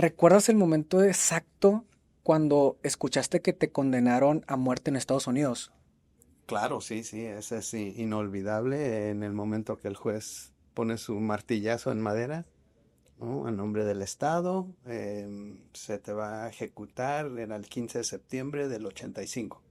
¿Recuerdas el momento exacto cuando escuchaste que te condenaron a muerte en Estados Unidos? Claro, sí, sí, ese es inolvidable en el momento que el juez pone su martillazo en madera, ¿no? A nombre del Estado, se te va a ejecutar, era el 15 de septiembre del 85.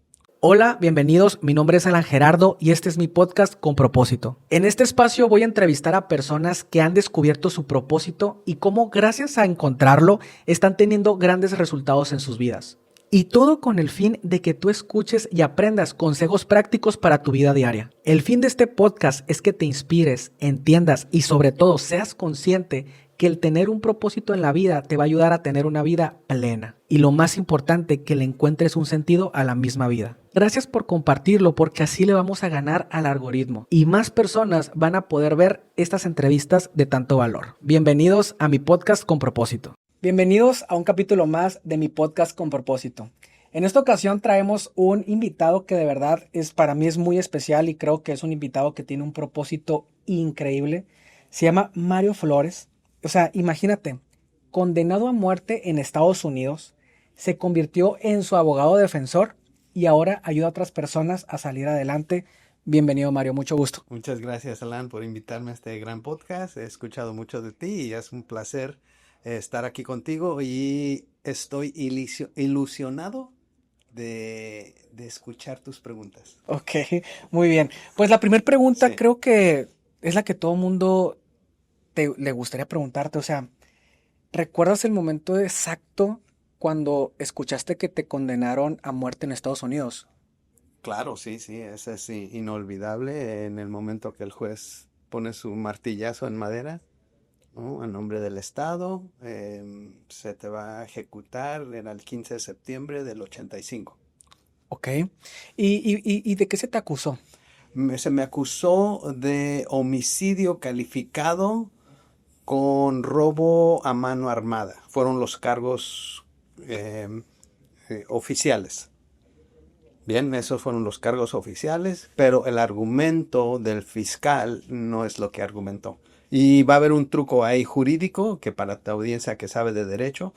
Hola, bienvenidos. Mi nombre es Alan Gerardo y este es mi podcast Con Propósito. En este espacio voy a entrevistar a personas que han descubierto su propósito y cómo gracias a encontrarlo están teniendo grandes resultados en sus vidas. Y todo con el fin de que tú escuches y aprendas consejos prácticos para tu vida diaria. El fin de este podcast es que te inspires, entiendas y sobre todo seas consciente que el tener un propósito en la vida te va a ayudar a tener una vida plena. Y lo más importante, que le encuentres un sentido a la misma vida. Gracias por compartirlo porque así le vamos a ganar al algoritmo. Y más personas van a poder ver estas entrevistas de tanto valor. Bienvenidos a mi podcast Con Propósito. Bienvenidos a un capítulo más de mi podcast Con Propósito. En esta ocasión traemos un invitado que de verdad para mí es muy especial y creo que es un invitado que tiene un propósito increíble. Se llama Mario Flores. O sea, imagínate, condenado a muerte en Estados Unidos, se convirtió en su abogado defensor y ahora ayuda a otras personas a salir adelante. Bienvenido, Mario, mucho gusto. Muchas gracias, Alan, por invitarme a este gran podcast. He escuchado mucho de ti y es un placer estar aquí contigo y estoy ilusionado de escuchar tus preguntas. Ok, muy bien. Pues la primera pregunta Sí. creo que es la que todo mundo le gustaría preguntarte. O sea, ¿recuerdas el momento exacto cuando escuchaste que te condenaron a muerte en Estados Unidos? Claro, sí, sí, ese es inolvidable en el momento que el juez pone su martillazo en madera, ¿no? A nombre del Estado, se te va a ejecutar, era el 15 de septiembre del 85. Ok. ¿Y de qué se te acusó? Se me acusó de homicidio calificado con robo a mano armada. Fueron los cargos oficiales. Bien, esos fueron los cargos oficiales, pero el argumento del fiscal no es lo que argumentó. Y va a haber un truco ahí jurídico que para tu audiencia que sabe de derecho,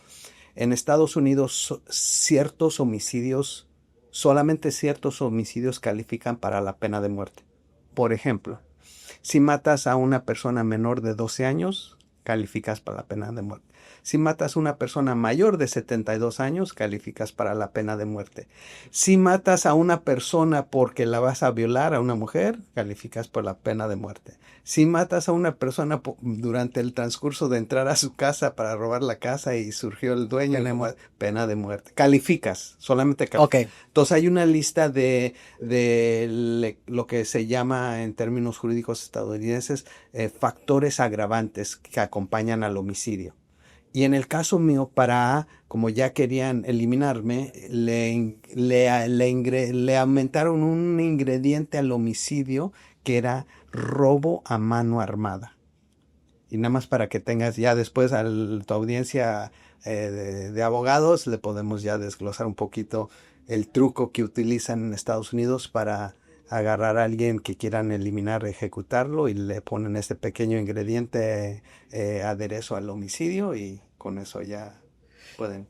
en Estados Unidos ciertos homicidios, solamente ciertos homicidios califican para la pena de muerte. Por ejemplo, si matas a una persona menor de 12 años, calificas para la pena de muerte. Si matas a una persona mayor de 72 años, calificas para la pena de muerte. Si matas a una persona porque la vas a violar a una mujer, calificas por la pena de muerte. Si matas a una persona durante el transcurso de entrar a su casa para robar la casa y surgió el dueño, pena de muerte. Calificas, solamente Ok. calificas. Entonces hay una lista lo que se llama en términos jurídicos estadounidenses factores agravantes que acompañan al homicidio. Y en el caso mío, como ya querían eliminarme, le aumentaron un ingrediente al homicidio que era robo a mano armada. Y nada más para que tengas ya después a tu audiencia de abogados, le podemos ya desglosar un poquito el truco que utilizan en Estados Unidos para agarrar a alguien que quieran eliminar, ejecutarlo y le ponen este pequeño ingrediente aderezo al homicidio y con eso ya pueden.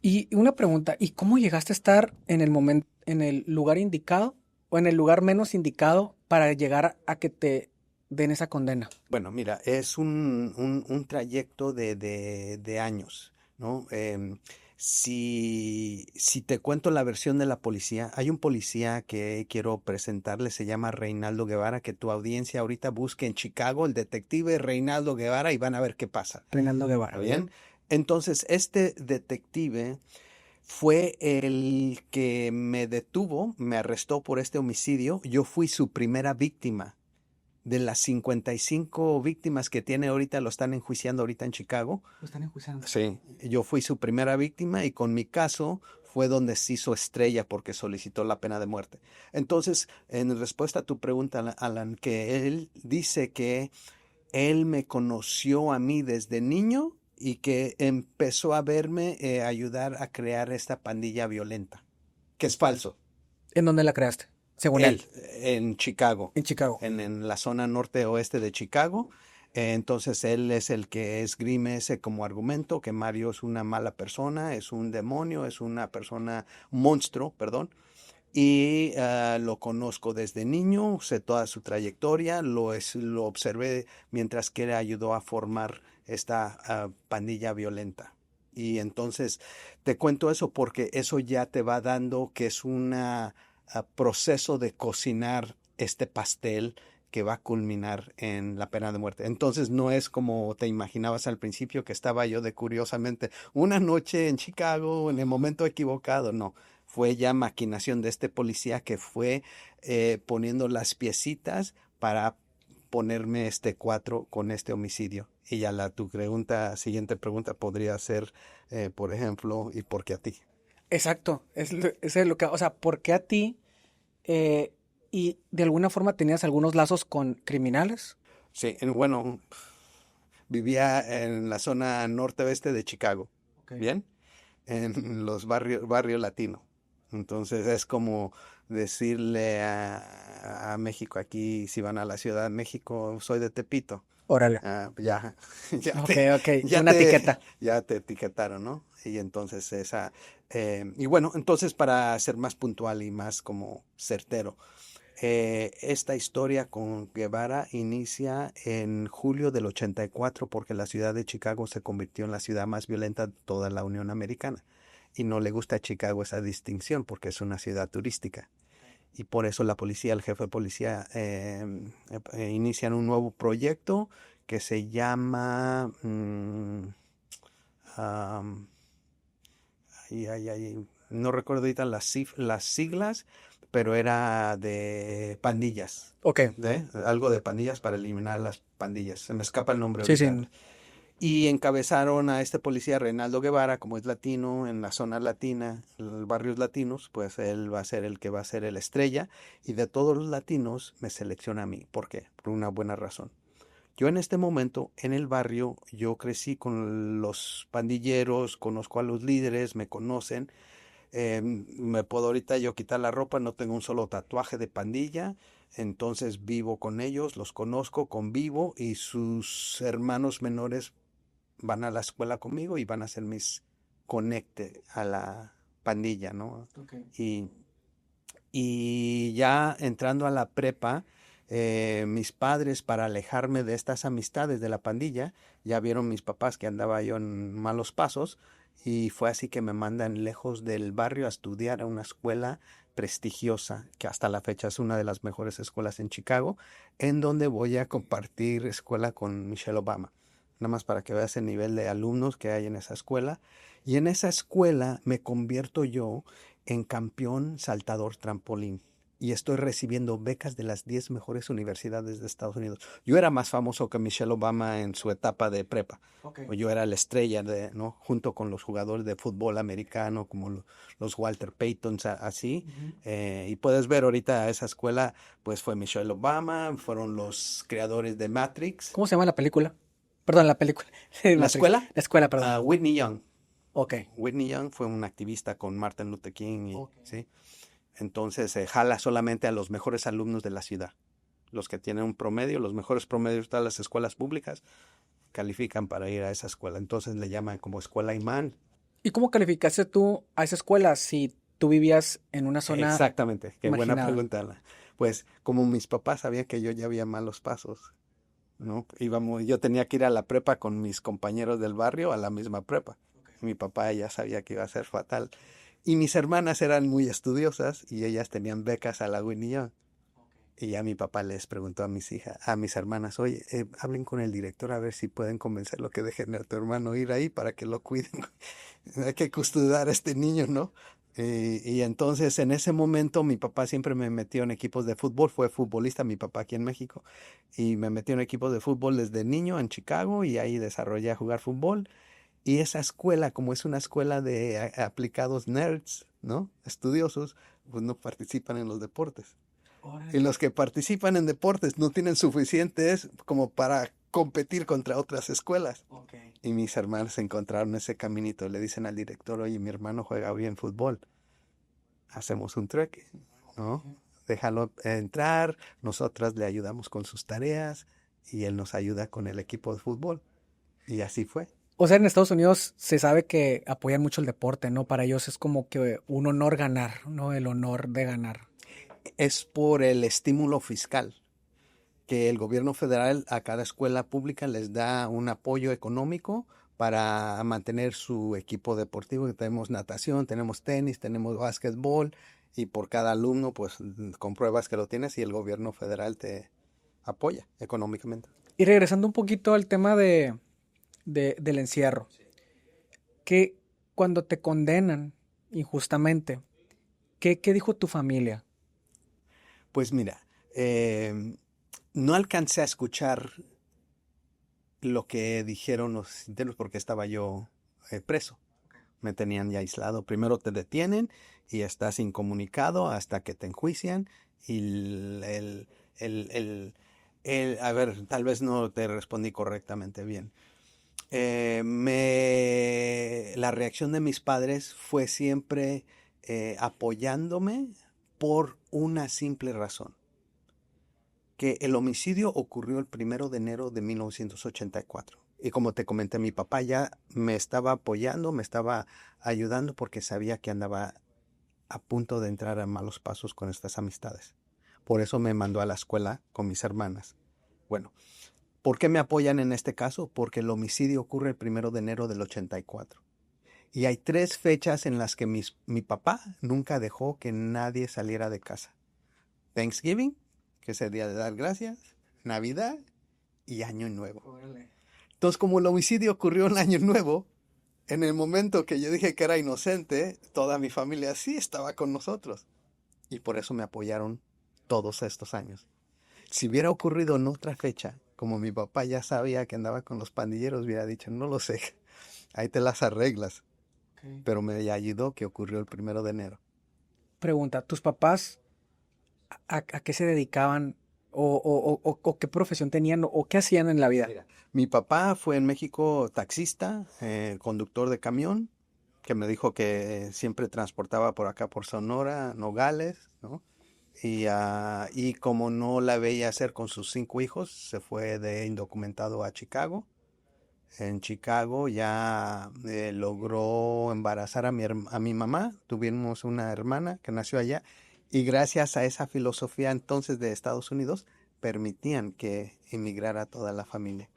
Y una pregunta, ¿y cómo llegaste a estar en el momento, en el lugar indicado o en el lugar menos indicado para llegar a que te den esa condena? Bueno, mira, es un trayecto de años, ¿no? Si te cuento la versión de la policía, hay un policía que quiero presentarle, se llama Reinaldo Guevara, que tu audiencia ahorita busque en Chicago el detective Reinaldo Guevara y van a ver qué pasa. Reinaldo ¿Está Guevara. bien? Entonces, este detective fue el que me detuvo, me arrestó por este homicidio. Yo fui su primera víctima. De las 55 víctimas que tiene ahorita, lo están enjuiciando ahorita en Chicago. Lo están enjuiciando. Sí, yo fui su primera víctima y con mi caso fue donde se hizo estrella porque solicitó la pena de muerte. Entonces, en respuesta a tu pregunta, Alan, que él dice que él me conoció a mí desde niño y que empezó a verme ayudar a crear esta pandilla violenta, que es falso. ¿En dónde la creaste? Según él. Él, en Chicago, En Chicago. en la zona norte-oeste de Chicago. Entonces él es el que esgrime ese como argumento, que Mario es una mala persona, es un demonio, es una persona, un monstruo, perdón. Y lo conozco desde niño, sé toda su trayectoria, lo observé mientras que él ayudó a formar esta pandilla violenta. Y entonces te cuento eso porque eso ya te va dando que es un proceso de cocinar este pastel que va a culminar en la pena de muerte. Entonces no es como te imaginabas al principio que estaba yo de curiosamente una noche en Chicago en el momento equivocado, no. Fue ya maquinación de este policía que fue poniendo las piecitas para ponerme este 4 con este homicidio. Y ya tu siguiente pregunta podría ser, por ejemplo, ¿y por qué a ti? Exacto, es lo que, o sea, ¿por qué a ti? Eh, y de alguna forma tenías algunos lazos con criminales. Sí, bueno, vivía en la zona norte-oeste de Chicago, Ok. ¿bien? En los barrio latino. Entonces es como decirle a México aquí, si van a la Ciudad de México, soy de Tepito. Órale. Ya, Ok, ok, ya una te, etiqueta. ya te etiquetaron, ¿no? Y entonces y bueno, entonces para ser más puntual y más como certero, esta historia con Guevara inicia en julio del 84 porque la ciudad de Chicago se convirtió en la ciudad más violenta de toda la Unión Americana. Y no le gusta a Chicago esa distinción porque es una ciudad turística. Y por eso la policía, el jefe de policía, inician un nuevo proyecto que se llama... am, no recuerdo ahorita las siglas, pero era de pandillas. Ok, Algo de pandillas para eliminar las pandillas. Se me escapa el nombre sí, ahorita. sí. Y encabezaron a este policía, Reinaldo Guevara, como es latino, en la zona latina, en los barrios latinos, pues él va a ser el que va a ser el estrella. Y de todos los latinos me selecciona a mí. ¿Por qué? Por una buena razón. Yo en este momento, en el barrio, yo crecí con los pandilleros, conozco a los líderes, me conocen. Me puedo ahorita yo quitar la ropa, no tengo un solo tatuaje de pandilla, entonces vivo con ellos, los conozco, convivo y sus hermanos menores van a la escuela conmigo y van a ser mis conecte a la pandilla, ¿no? Ok. Y, y ya entrando a la prepa, mis padres, para alejarme de estas amistades de la pandilla, ya vieron mis papás que andaba yo en malos pasos y fue así que me mandan lejos del barrio a estudiar a una escuela prestigiosa, que hasta la fecha es una de las mejores escuelas en Chicago, en donde voy a compartir escuela con Michelle Obama. Nada más para que veas el nivel de alumnos que hay en esa escuela. Y en esa escuela me convierto yo en campeón saltador trampolín y estoy recibiendo becas de las 10 mejores universidades de Estados Unidos. Yo era más famoso que Michelle Obama en su etapa de prepa. Ok. O yo era la estrella ¿no? Junto con los jugadores de fútbol americano como los Walter Paytons, así. Ujú. Y puedes ver ahorita esa escuela, pues fue Michelle Obama, fueron los creadores de Matrix. ¿Cómo se llama la película? Perdón, la película. Sí, La Matrix. escuela, La escuela, perdón. Whitney Young. Ok. Whitney Young fue un activista con Martin Luther King, Ok. ¿sí? Entonces se jala solamente a los mejores alumnos de la ciudad. Los que tienen un promedio, los mejores promedios de todas las escuelas públicas, califican para ir a esa escuela. Entonces le llaman como escuela imán. ¿Y cómo calificaste tú a esa escuela si tú vivías en una zona Exactamente, qué buena marginada? pregunta. Pues como mis papás sabían que yo ya había malos pasos, ¿no? Yo tenía que ir a la prepa con mis compañeros del barrio a la misma prepa. Mi papá ya sabía que iba a ser fatal. Y mis hermanas eran muy estudiosas y ellas tenían becas a la Whitney Young. Y ya mi papá les preguntó a mis hijas, a mis hermanas, oye, hablen con el director a ver si pueden convencerlo que dejen a tu hermano ir ahí para que lo cuiden. Hay que custodiar a este niño, ¿no? Y entonces en ese momento mi papá siempre me metió en equipos de fútbol, fue futbolista mi papá aquí en México, y me metió en equipos de fútbol desde niño en Chicago y ahí desarrollé a jugar fútbol. Y esa escuela, como es una escuela de aplicados nerds, ¿no? Estudiosos, pues no participan en los deportes. Y Órale. los que participan en deportes no tienen suficientes como para competir contra otras escuelas. Ok. Y mis hermanos encontraron ese caminito. Le dicen al director, oye, mi hermano juega bien fútbol. Hacemos un trueque, ¿no? Déjalo entrar, nosotras le ayudamos con sus tareas y él nos ayuda con el equipo de fútbol. Y así fue. O sea, en Estados Unidos se sabe que apoyan mucho el deporte, ¿no? Para ellos es como que un honor ganar, ¿no? El honor de ganar. Es por el estímulo fiscal, que el gobierno federal a cada escuela pública les da un apoyo económico para mantener su equipo deportivo. Tenemos natación, tenemos tenis, tenemos básquetbol, y por cada alumno pues compruebas que lo tienes y el gobierno federal te apoya económicamente. Y regresando un poquito al tema del encierro, que cuando te condenan injustamente, ¿qué dijo tu familia? Pues mira, no alcancé a escuchar lo que dijeron los internos porque estaba yo preso. Me tenían ya aislado. Primero te detienen y estás incomunicado hasta que te enjuician. Y a ver, tal vez no te respondí correctamente bien. La reacción de mis padres fue siempre apoyándome por una simple razón. Que el homicidio ocurrió el 1 de enero de 1984. Y como te comenté, mi papá ya me estaba apoyando, me estaba ayudando porque sabía que andaba a punto de entrar a malos pasos con estas amistades. Por eso me mandó a la escuela con mis hermanas. Bueno, ¿por qué me apoyan en este caso? Porque el homicidio ocurre el 1 de enero del 84. Y hay 3 fechas en las que mi papá nunca dejó que nadie saliera de casa. Thanksgiving, que es el día de dar gracias, Navidad y Año Nuevo. Órale. Entonces, como el homicidio ocurrió en Año Nuevo, en el momento que yo dije que era inocente, toda mi familia sí estaba con nosotros. Y por eso me apoyaron todos estos años. Si hubiera ocurrido en otra fecha, como mi papá ya sabía que andaba con los pandilleros, hubiera dicho, no lo sé, ahí te las arreglas. Okay. Pero me ayudó que ocurrió el 1 de enero. Pregunta, ¿tus papás a qué se dedicaban o qué profesión tenían o qué hacían en la vida? Mira, mi papá fue en México taxista, conductor de camión, que me dijo que siempre transportaba por acá por Sonora, Nogales, ¿no? Y como no la veía hacer con sus 5 hijos, se fue de indocumentado a Chicago. En Chicago ya logró embarazar a mi mamá. Tuvimos una hermana que nació allá. Y gracias a esa filosofía entonces de Estados Unidos, permitían que emigrara toda la familia.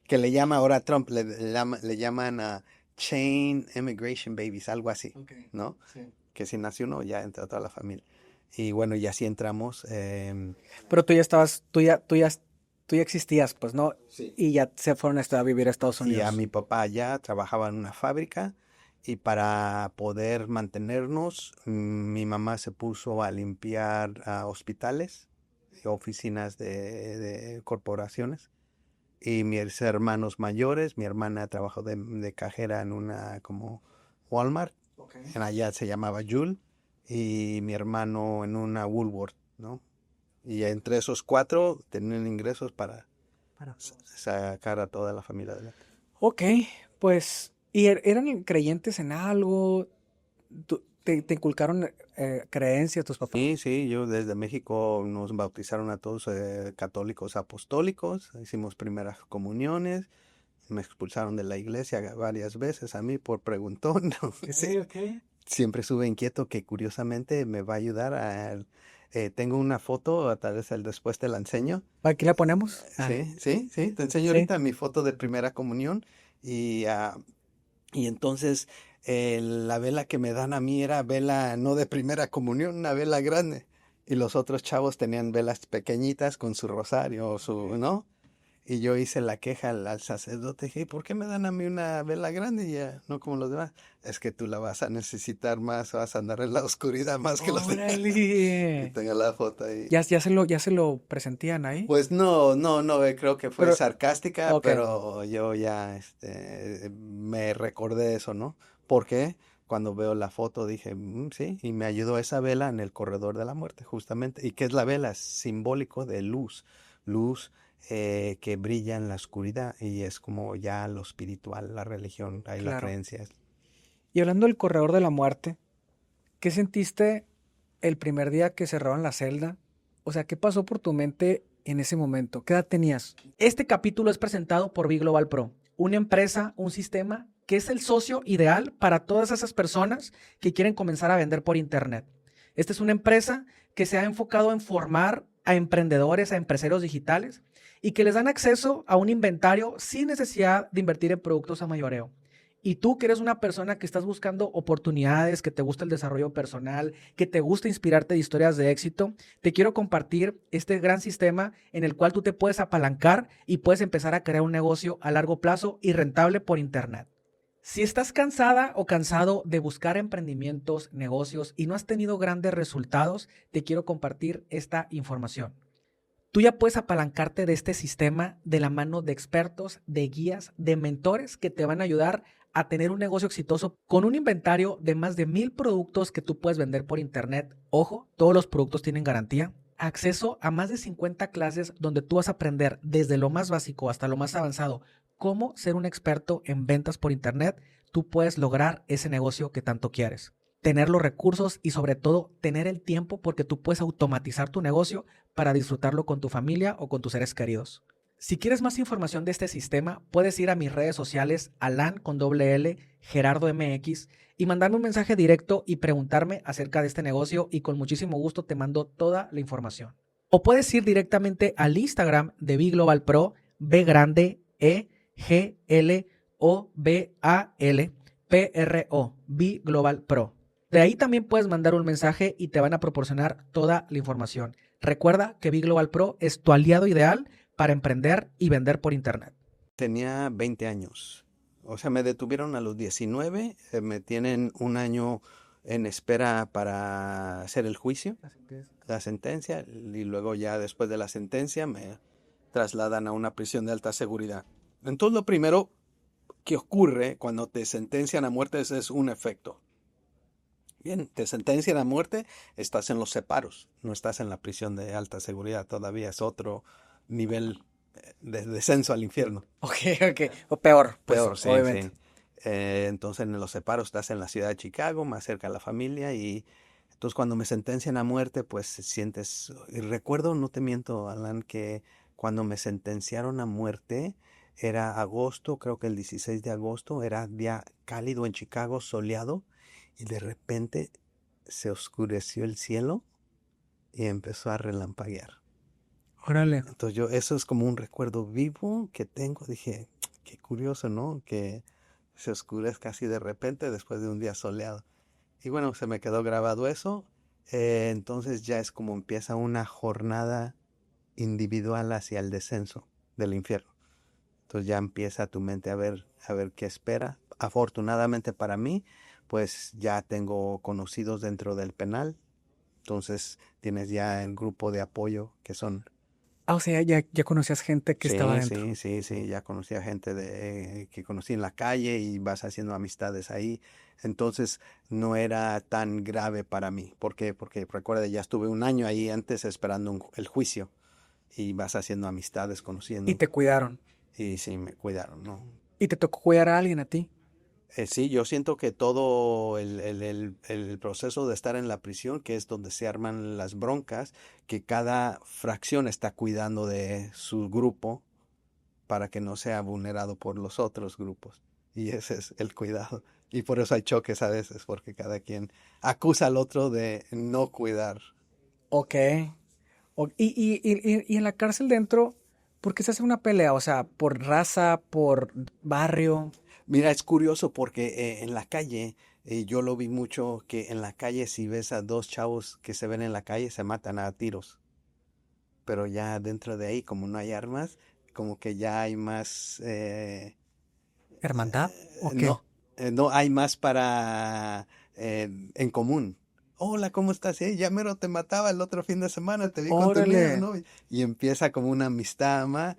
Que le llama ahora Trump, le llaman a Chain Immigration Babies, algo así, Okay. ¿no? Sí. Que si nació uno, ya entra toda la familia. Y bueno, y así entramos. Pero tú ya estabas, tú ya existías, pues, ¿no? Sí. Y ya se fueron a vivir a Estados Y a Unidos. mi papá ya trabajaba en una fábrica y para poder mantenernos, mi mamá se puso a limpiar hospitales y oficinas de corporaciones. Y mis hermanos mayores, mi hermana trabajó de cajera en una como Walmart, Okay. en allá se llamaba Jewel, y mi hermano en una Woolworth, ¿no? Y entre esos 4 tenían ingresos para sacar a toda la familia adelante. Ok, pues, ¿y eran creyentes en algo? ¿Te inculcaron creencias tus papás? Sí, sí, yo desde México nos bautizaron a todos católicos apostólicos, hicimos primeras comuniones, me expulsaron de la iglesia varias veces a mí por preguntón. ¿No? Sí. Ok. Siempre estuve inquieto que curiosamente me va a ayudar tengo una foto, tal vez después te la enseño. ¿Aquí la ponemos? Sí, te enseño Sí. ahorita mi foto de primera comunión y entonces la vela que me dan a mí era vela no de primera comunión, una vela grande. Y los otros chavos tenían velas pequeñitas con su rosario o su, ¿no? Y yo hice la queja al sacerdote, dije, ¿por qué me dan a mí una vela grande y ya no como los demás? Es que tú la vas a necesitar más, vas a andar en la oscuridad más que los demás. Y ¡Órale! tengo la foto ahí. ¿Ya se lo presentían ahí? Pues no, creo que fue Pero, sarcástica, ok, pero yo ya me recordé eso, ¿no? Porque cuando veo la foto dije, sí, y me ayudó esa vela en el corredor de la muerte, justamente. ¿Y qué es la vela? Es simbólico de luz, luz que brilla en la oscuridad y es como ya lo espiritual, la religión, ahí la claro. creencia. Y hablando del corredor de la muerte, ¿qué sentiste el primer día que cerraron la celda? O sea, ¿qué pasó por tu mente en ese momento? ¿Qué edad tenías? Este capítulo es presentado por B-Global Pro, una empresa, un sistema que es el socio ideal para todas esas personas que quieren comenzar a vender por internet. Esta es una empresa que se ha enfocado en formar a emprendedores, a empresarios digitales y que les dan acceso a un inventario sin necesidad de invertir en productos a mayoreo. Y tú que eres una persona que estás buscando oportunidades, que te gusta el desarrollo personal, que te gusta inspirarte de historias de éxito, te quiero compartir este gran sistema en el cual tú te puedes apalancar y puedes empezar a crear un negocio a largo plazo y rentable por internet. Si estás cansada o cansado de buscar emprendimientos, negocios y no has tenido grandes resultados, te quiero compartir esta información. Tú ya puedes apalancarte de este sistema de la mano de expertos, de guías, de mentores que te van a ayudar a tener un negocio exitoso con un inventario de más de 1,000 productos que tú puedes vender por internet. Ojo, todos los productos tienen garantía. Acceso a más de 50 clases donde tú vas a aprender desde lo más básico hasta lo más avanzado cómo ser un experto en ventas por internet. Tú puedes lograr ese negocio que tanto quieres. Tener los recursos y sobre todo tener el tiempo porque tú puedes automatizar tu negocio para disfrutarlo con tu familia o con tus seres queridos. Si quieres más información de este sistema, puedes ir a mis redes sociales, Alan con doble L, Gerardo MX, y mandarme un mensaje directo y preguntarme acerca de este negocio y con muchísimo gusto te mando toda la información. O puedes ir directamente al Instagram de B-Global Pro, B grande E G L O B A L P R O, B-Global Pro. De ahí también puedes mandar un mensaje y te van a proporcionar toda la información. Recuerda que B-Global Pro es tu aliado ideal para emprender y vender por internet. Tenía 20 años. O sea, me detuvieron a los 19. Me tienen un año en espera para hacer el juicio, la sentencia. Y luego ya después de la sentencia me trasladan a una prisión de alta seguridad. Entonces lo primero que ocurre cuando te sentencian a muerte es un efecto. Bien, te sentencian a muerte, estás en los separos, no estás en la prisión de alta seguridad, todavía es otro nivel de descenso al infierno. Ok. O peor, pues, Peor, sí, obviamente. sí. Entonces en los separos estás en la ciudad de Chicago, más cerca de la familia, y entonces cuando me sentencian a muerte, pues sientes, y recuerdo, no te miento, Alan, que cuando me sentenciaron a muerte era agosto, creo que el 16 de agosto, era día cálido en Chicago, soleado, y de repente se oscureció el cielo y empezó a relampaguear. Órale. Entonces eso es como un recuerdo vivo que tengo. Dije, qué curioso, ¿no? Que se oscurezca así de repente después de un día soleado. Y bueno, se me quedó grabado eso. Entonces ya es como empieza una jornada individual hacia el descenso del infierno. Entonces ya empieza tu mente a ver qué espera. Afortunadamente para mí, pues ya tengo conocidos dentro del penal. Entonces tienes ya el grupo de apoyo que son. O sea, ya conocías gente que estaba Sí, dentro. sí, ya conocí a gente que conocí en la calle y vas haciendo amistades ahí. Entonces no era tan grave para mí. ¿Por qué? Porque recuerda, ya estuve un año ahí antes esperando el juicio y vas haciendo amistades, Y conociendo. te cuidaron. Y sí, me cuidaron, ¿no? Y te tocó cuidar a alguien a ti. Sí, yo siento que todo el proceso de estar en la prisión, que es donde se arman las broncas, que cada fracción está cuidando de su grupo para que no sea vulnerado por los otros grupos. Y ese es el cuidado. Y por eso hay choques a veces, porque cada quien acusa al otro de no cuidar. Ok. Y en la cárcel dentro, ¿por qué se hace una pelea? O sea, ¿por raza, por barrio? Mira, es curioso porque en la calle, yo lo vi mucho, que en la calle si ves a dos chavos que se ven en la calle, se matan a tiros. Pero ya dentro de ahí, como no hay armas, como que ya hay más, ¿Hermandad? ¿O qué? no, no hay más en común. Hola, ¿cómo estás? Ya mero te mataba el otro fin de semana, te vi con tu niño, Órale. ¿no? Y empieza como una amistad más,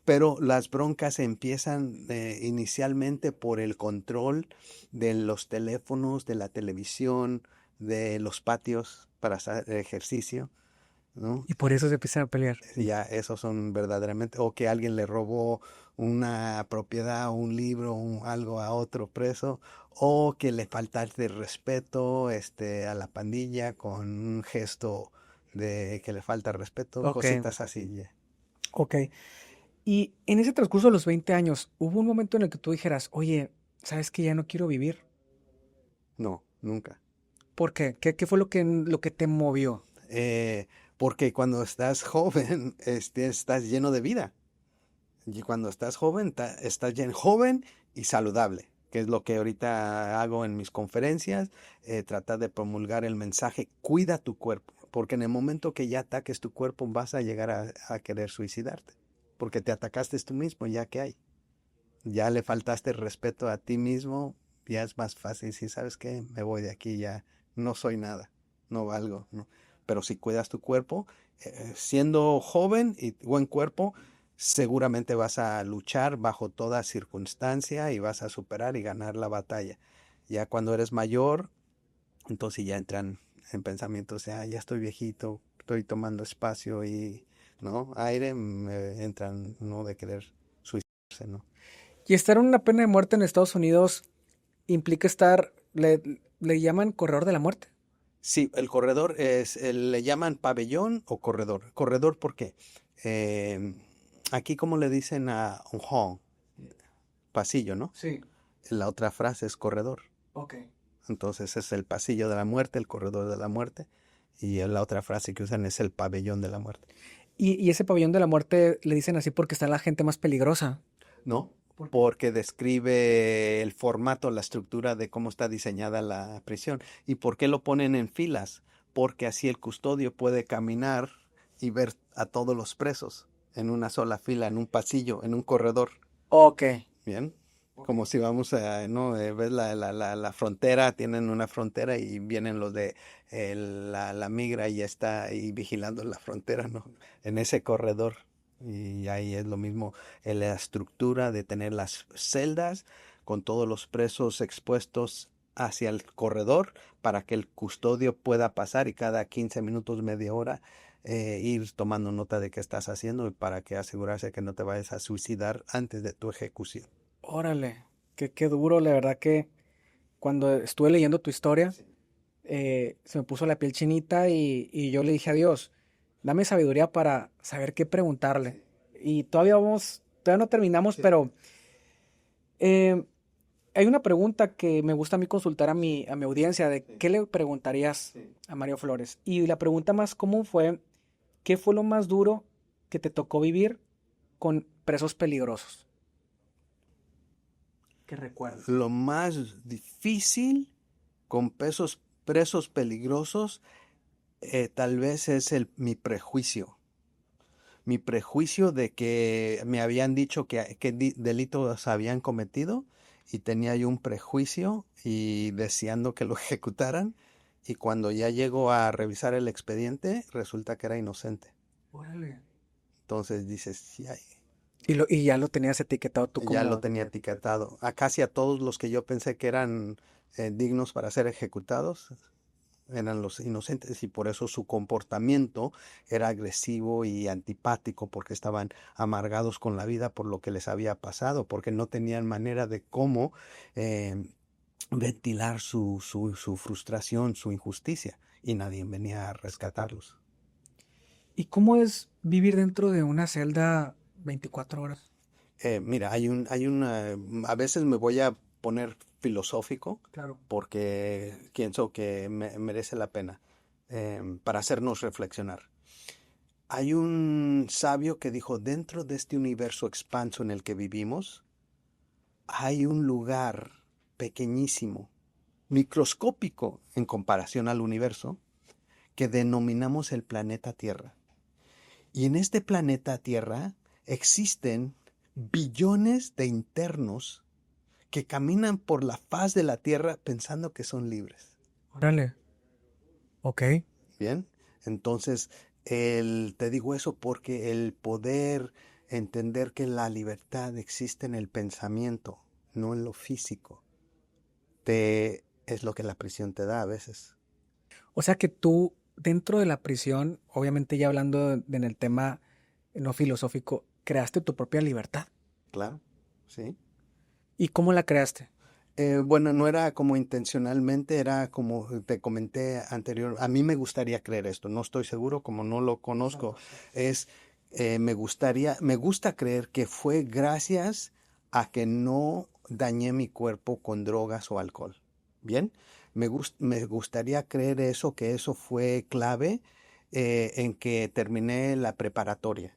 pero las broncas empiezan inicialmente por el control de los teléfonos, de la televisión, de los patios para hacer ejercicio, ¿no? Y por eso se empiezan a pelear. Ya esos son verdaderamente, o que alguien le robó una propiedad, un libro, algo a otro preso, o que le faltaste respeto a la pandilla con un gesto de que le falta respeto, Ok. cositas así. Ya. Ok. Y en ese transcurso de los 20 años, ¿hubo un momento en el que tú dijeras, oye, sabes que ya no quiero vivir? No, nunca. ¿Por qué? ¿Qué fue lo que te movió? Eh, Porque cuando estás joven, estás lleno de vida. Y cuando estás joven, estás joven y saludable, que es lo que ahorita hago en mis conferencias, tratar de promulgar el mensaje, cuida tu cuerpo, porque en el momento que ya ataques tu cuerpo vas a llegar a querer suicidarte, porque te atacaste tú mismo, ya que hay. Ya le faltaste el respeto a ti mismo, ya es más fácil si sabes que me voy de aquí, ya no soy nada, no valgo, ¿no? Pero si cuidas tu cuerpo, siendo joven y buen cuerpo, seguramente vas a luchar bajo toda circunstancia y vas a superar y ganar la batalla. Ya cuando eres mayor, entonces ya entran en pensamientos, ya estoy viejito, estoy tomando espacio y, ¿no? Aire, me entran, ¿no? De querer suicidarse, ¿no? Y estar en una pena de muerte en Estados Unidos implica estar, le llaman corredor de la muerte. Sí, el corredor le llaman pabellón o corredor. Corredor, ¿por qué? Em, Aquí como le dicen a un hall, pasillo, ¿no? Sí, La otra frase es corredor. ok. Entonces es el pasillo de la muerte, el corredor de la muerte. Y la otra frase que usan es el pabellón de la muerte. Y ese pabellón de la muerte le dicen así porque está la gente más peligrosa. ¿No? ¿Por qué? Porque describe el formato, la estructura de cómo está diseñada la prisión. ¿Y por qué lo ponen en filas? Porque así el custodio puede caminar y ver a todos los presos en una sola fila, en un pasillo, en un corredor. Ok. Bien. Ok. Como si vamos a, ¿no? Ves la frontera, tienen una frontera y vienen los de la migra y ya está ahí vigilando la frontera, ¿no? En ese corredor. Y ahí es lo mismo en la estructura de tener las celdas con todos los presos expuestos hacia el corredor para que el custodio pueda pasar y cada 15 minutos, media hora, ir tomando nota de qué estás haciendo y para que asegurarse que no te vayas a suicidar antes de tu ejecución. Órale. Qué duro, la verdad que cuando estuve leyendo tu historia, se me puso la piel chinita y yo le dije a Dios, dame sabiduría para saber qué preguntarle. Y todavía no terminamos, pero eh, hay una pregunta que me gusta a mí consultar a mi audiencia de qué le preguntarías a Mario Flores. Y la pregunta más común fue, ¿qué fue lo más duro que te tocó vivir con presos peligrosos? Que recuerdes. Lo más difícil con presos peligrosos tal vez es mi prejuicio. Mi prejuicio de que me habían dicho que delitos habían cometido y tenía yo un prejuicio y deseando que lo ejecutaran. Y cuando ya llego a revisar el expediente, resulta que era inocente. Órale. Entonces dices, sí, Y ya lo tenías etiquetado tú ya lo como... tenía etiquetado. A casi a todos los que yo pensé que eran dignos para ser ejecutados, eran los inocentes y por eso su comportamiento era agresivo y antipático porque estaban amargados con la vida por lo que les había pasado, porque no tenían manera de cómo eh, ventilar su frustración, su injusticia y nadie venía a rescatarlos. ¿Y cómo es vivir dentro de una celda 24 horas? Mira, a veces me voy a poner filosófico Claro. porque pienso que merece la pena para hacernos reflexionar. Hay un sabio que dijo, dentro de este universo expanso en el que vivimos, hay un lugar pequeñísimo, microscópico en comparación al universo, que denominamos el planeta Tierra. Y en este planeta Tierra existen billones de internos que caminan por la faz de la Tierra pensando que son libres. Órale. Ok. Bien, entonces te digo eso porque el poder entender que la libertad existe en el pensamiento, no en lo físico, es lo que la prisión te da a veces. O sea que tú, dentro de la prisión, obviamente ya hablando en el tema no filosófico, creaste tu propia libertad. Claro, sí. ¿Y cómo la creaste? Bueno, no era como intencionalmente, era como te comenté anterior. A mí me gustaría creer esto, no estoy seguro, como no lo conozco. Es me gusta creer que fue gracias a que no dañé mi cuerpo con drogas o alcohol. Bien, me gustaría creer eso, que eso fue clave en que terminé la preparatoria.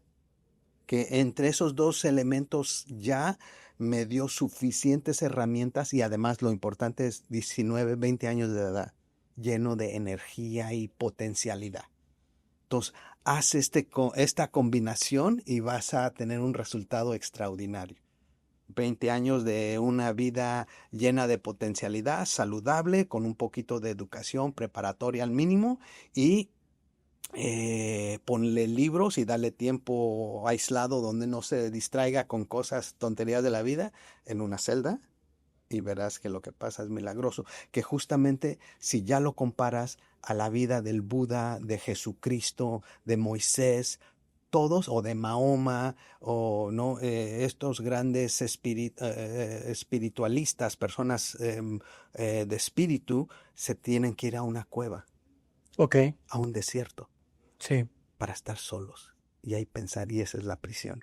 Que entre esos dos elementos ya me dio suficientes herramientas y además lo importante es 19, 20 años de edad, lleno de energía y potencialidad. Entonces, haz esta combinación y vas a tener un resultado extraordinario. 20 años de una vida llena de potencialidad, saludable, con un poquito de educación preparatoria al mínimo y ponle libros y dale tiempo aislado donde no se distraiga con cosas, tonterías de la vida, en una celda y verás que lo que pasa es milagroso. Que justamente si ya lo comparas a la vida del Buda, de Jesucristo, de Moisés, todos, o de Mahoma, o no, estos grandes espiritualistas, personas de espíritu, se tienen que ir a una cueva, Ok, a un desierto, sí. para estar solos. Y ahí pensar, y esa es la prisión.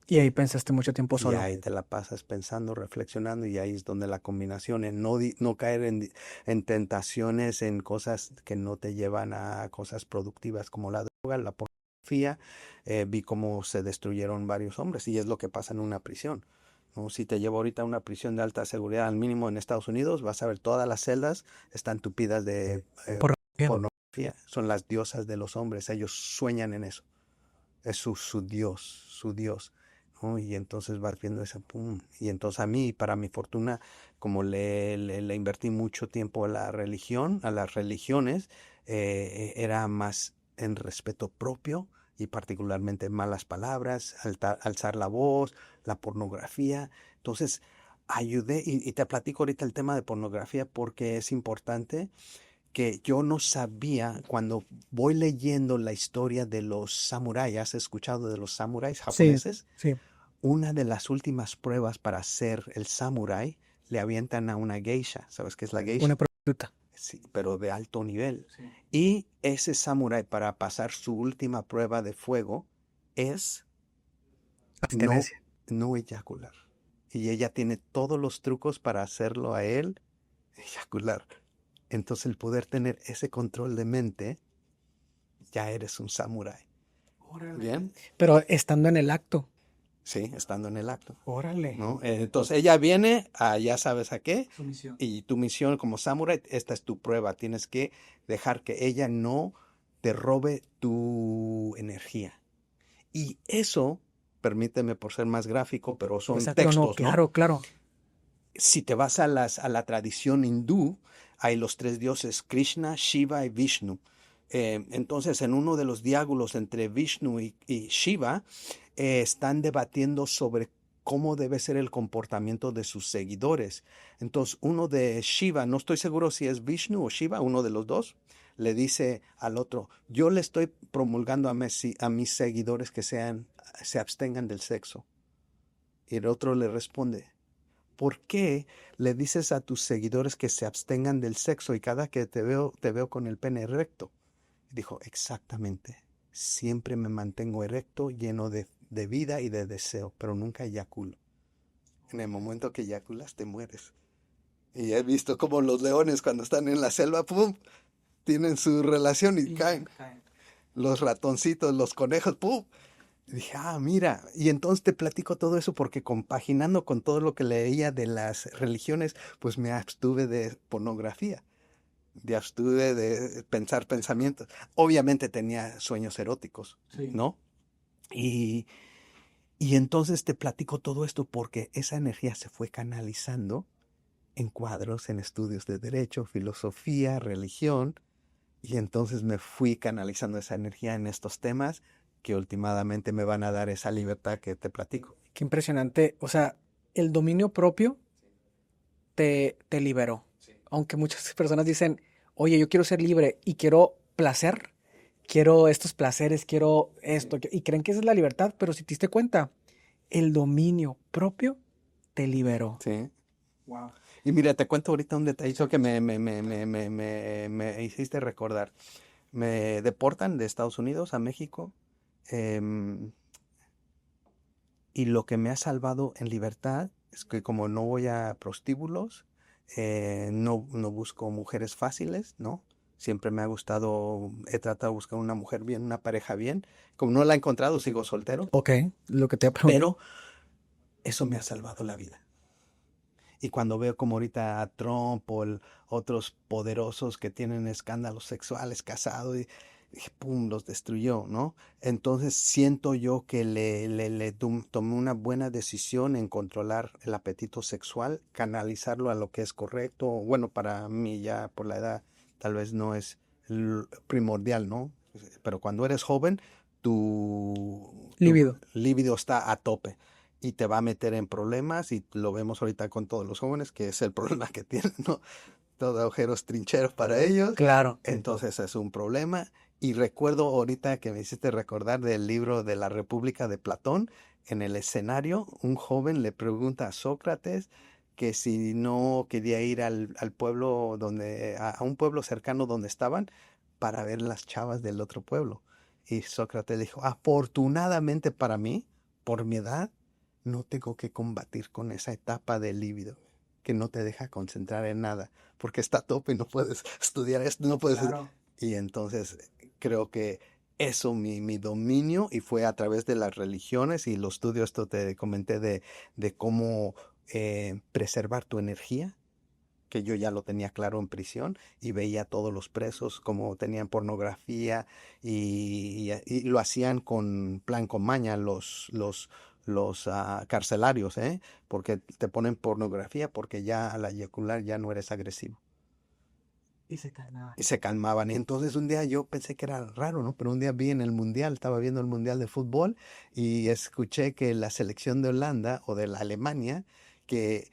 Y ahí pensaste mucho tiempo Y solo. ahí te la pasas pensando, reflexionando, y ahí es donde la combinación, en no caer en tentaciones, en cosas que no te llevan a cosas productivas como la droga, la pornografía. Vi cómo se destruyeron varios hombres, y es lo que pasa en una prisión, ¿no? Si te llevo ahorita a una prisión de alta seguridad, al mínimo en Estados Unidos, vas a ver todas las celdas están tupidas de Por pornografía. Son las diosas de los hombres, ellos sueñan en eso. Es su Dios, su Dios, ¿no? Y entonces vas viendo esa, pum. Y entonces a mí, para mi fortuna, como le invertí mucho tiempo a la religión, a las religiones, era más en respeto propio y particularmente malas palabras, alzar la voz, la pornografía. Entonces ayudé, y te platico ahorita el tema de pornografía porque es importante que yo no sabía cuando voy leyendo la historia de los samuráis. ¿Has escuchado de los samuráis sí, japoneses? sí. Una de las últimas pruebas para ser el samurái, le avientan a una geisha. ¿Sabes qué es la geisha? Una prostituta. Sí, pero de alto nivel. Sí. Y ese samurái, para pasar su última prueba de fuego, es no, Abstinencia. no eyacular. Y ella tiene todos los trucos para hacerlo a él eyacular. Entonces el poder tener ese control de mente, ya eres un samurái. Órale. Bien, Pero estando en el acto. sí, estando en el acto, Órale. ¿no? Entonces ella viene a ya sabes a qué, Su misión. y tu misión como samurái, esta es tu prueba. Tienes que dejar que ella no te robe tu energía. Y eso, permíteme por ser más gráfico, pero son Exacto, no, textos, ¿no? claro, claro. Si te vas a la tradición hindú, hay los tres dioses, Krishna, Shiva y Vishnu. Entonces, en uno de los diálogos entre Vishnu y Shiva, están debatiendo sobre cómo debe ser el comportamiento de sus seguidores. Entonces, uno de Shiva, no estoy seguro si es Vishnu o Shiva, uno de los dos, le dice al otro, yo le estoy promulgando a mis seguidores que se abstengan del sexo. Y el otro le responde, ¿por qué le dices a tus seguidores que se abstengan del sexo y cada que te veo con el pene erecto? Dijo, exactamente. Siempre me mantengo erecto, lleno de vida y de deseo, pero nunca eyaculo. En el momento que eyaculas, te mueres. Y he visto como los leones cuando están en la selva, ¡pum!, tienen su relación y caen. Los ratoncitos, los conejos, ¡pum! Y dije, mira, y entonces te platico todo eso porque compaginando con todo lo que leía de las religiones, pues me abstuve de pornografía, me abstuve de pensar pensamientos. Obviamente tenía sueños eróticos, Sí. ¿no? Y, y entonces te platico todo esto porque esa energía se fue canalizando en cuadros, en estudios de derecho, filosofía, religión, y entonces me fui canalizando esa energía en estos temas que últimamente me van a dar esa libertad que te platico. Qué impresionante. O sea, el dominio propio te liberó. Aunque muchas personas dicen, oye, yo quiero ser libre y quiero placer, quiero estos placeres, quiero esto, y creen que esa es la libertad, pero si te diste cuenta, el dominio propio te liberó. Sí. Wow. Y mira, te cuento ahorita un detallito que me hiciste recordar. Me deportan de Estados Unidos a México Em, y lo que me ha salvado en libertad es que como no voy a prostíbulos, no busco mujeres fáciles, ¿no? Siempre me ha gustado, he tratado de buscar una mujer bien, una pareja bien. Como no la he encontrado, sigo soltero. Ok, lo que te iba a preguntar. Pero eso me ha salvado la vida. Y cuando veo como ahorita a Trump o otros poderosos que tienen escándalos sexuales casados, y dije, pum, los destruyó, ¿no? Entonces siento yo que tomé una buena decisión en controlar el apetito sexual, canalizarlo a lo que es correcto. Bueno, para mí ya por la edad tal vez no es primordial, ¿no? Pero cuando eres joven, tu Líbido. líbido está a tope y te va a meter en problemas y lo vemos ahorita con todos los jóvenes, que es el problema que tienen, ¿no? Todo agujeros trincheros para ellos. Claro. Entonces es un problema. Y recuerdo ahorita que me hiciste recordar del libro de la República de Platón, en el escenario, un joven le pregunta a Sócrates que si no quería ir al pueblo donde, a un pueblo cercano donde estaban para ver las chavas del otro pueblo. Y Sócrates dijo, afortunadamente para mí, por mi edad, no tengo que combatir con esa etapa del líbido que no te deja concentrar en nada, porque está a tope y no puedes estudiar esto, no puedes... Claro. Y entonces creo que eso, mi dominio, y fue a través de las religiones y los estudios, esto te comenté de cómo preservar tu energía, que yo ya lo tenía claro en prisión y veía a todos los presos como tenían pornografía y lo hacían con plan, con maña los carcelarios, ¿eh? Porque te ponen pornografía porque ya al eyacular ya no eres agresivo. Y se calmaba. Y se calmaban. Y entonces un día yo pensé que era raro, ¿no? Pero un día vi en el mundial, estaba viendo el mundial de fútbol y escuché que la selección de Holanda o de la Alemania, que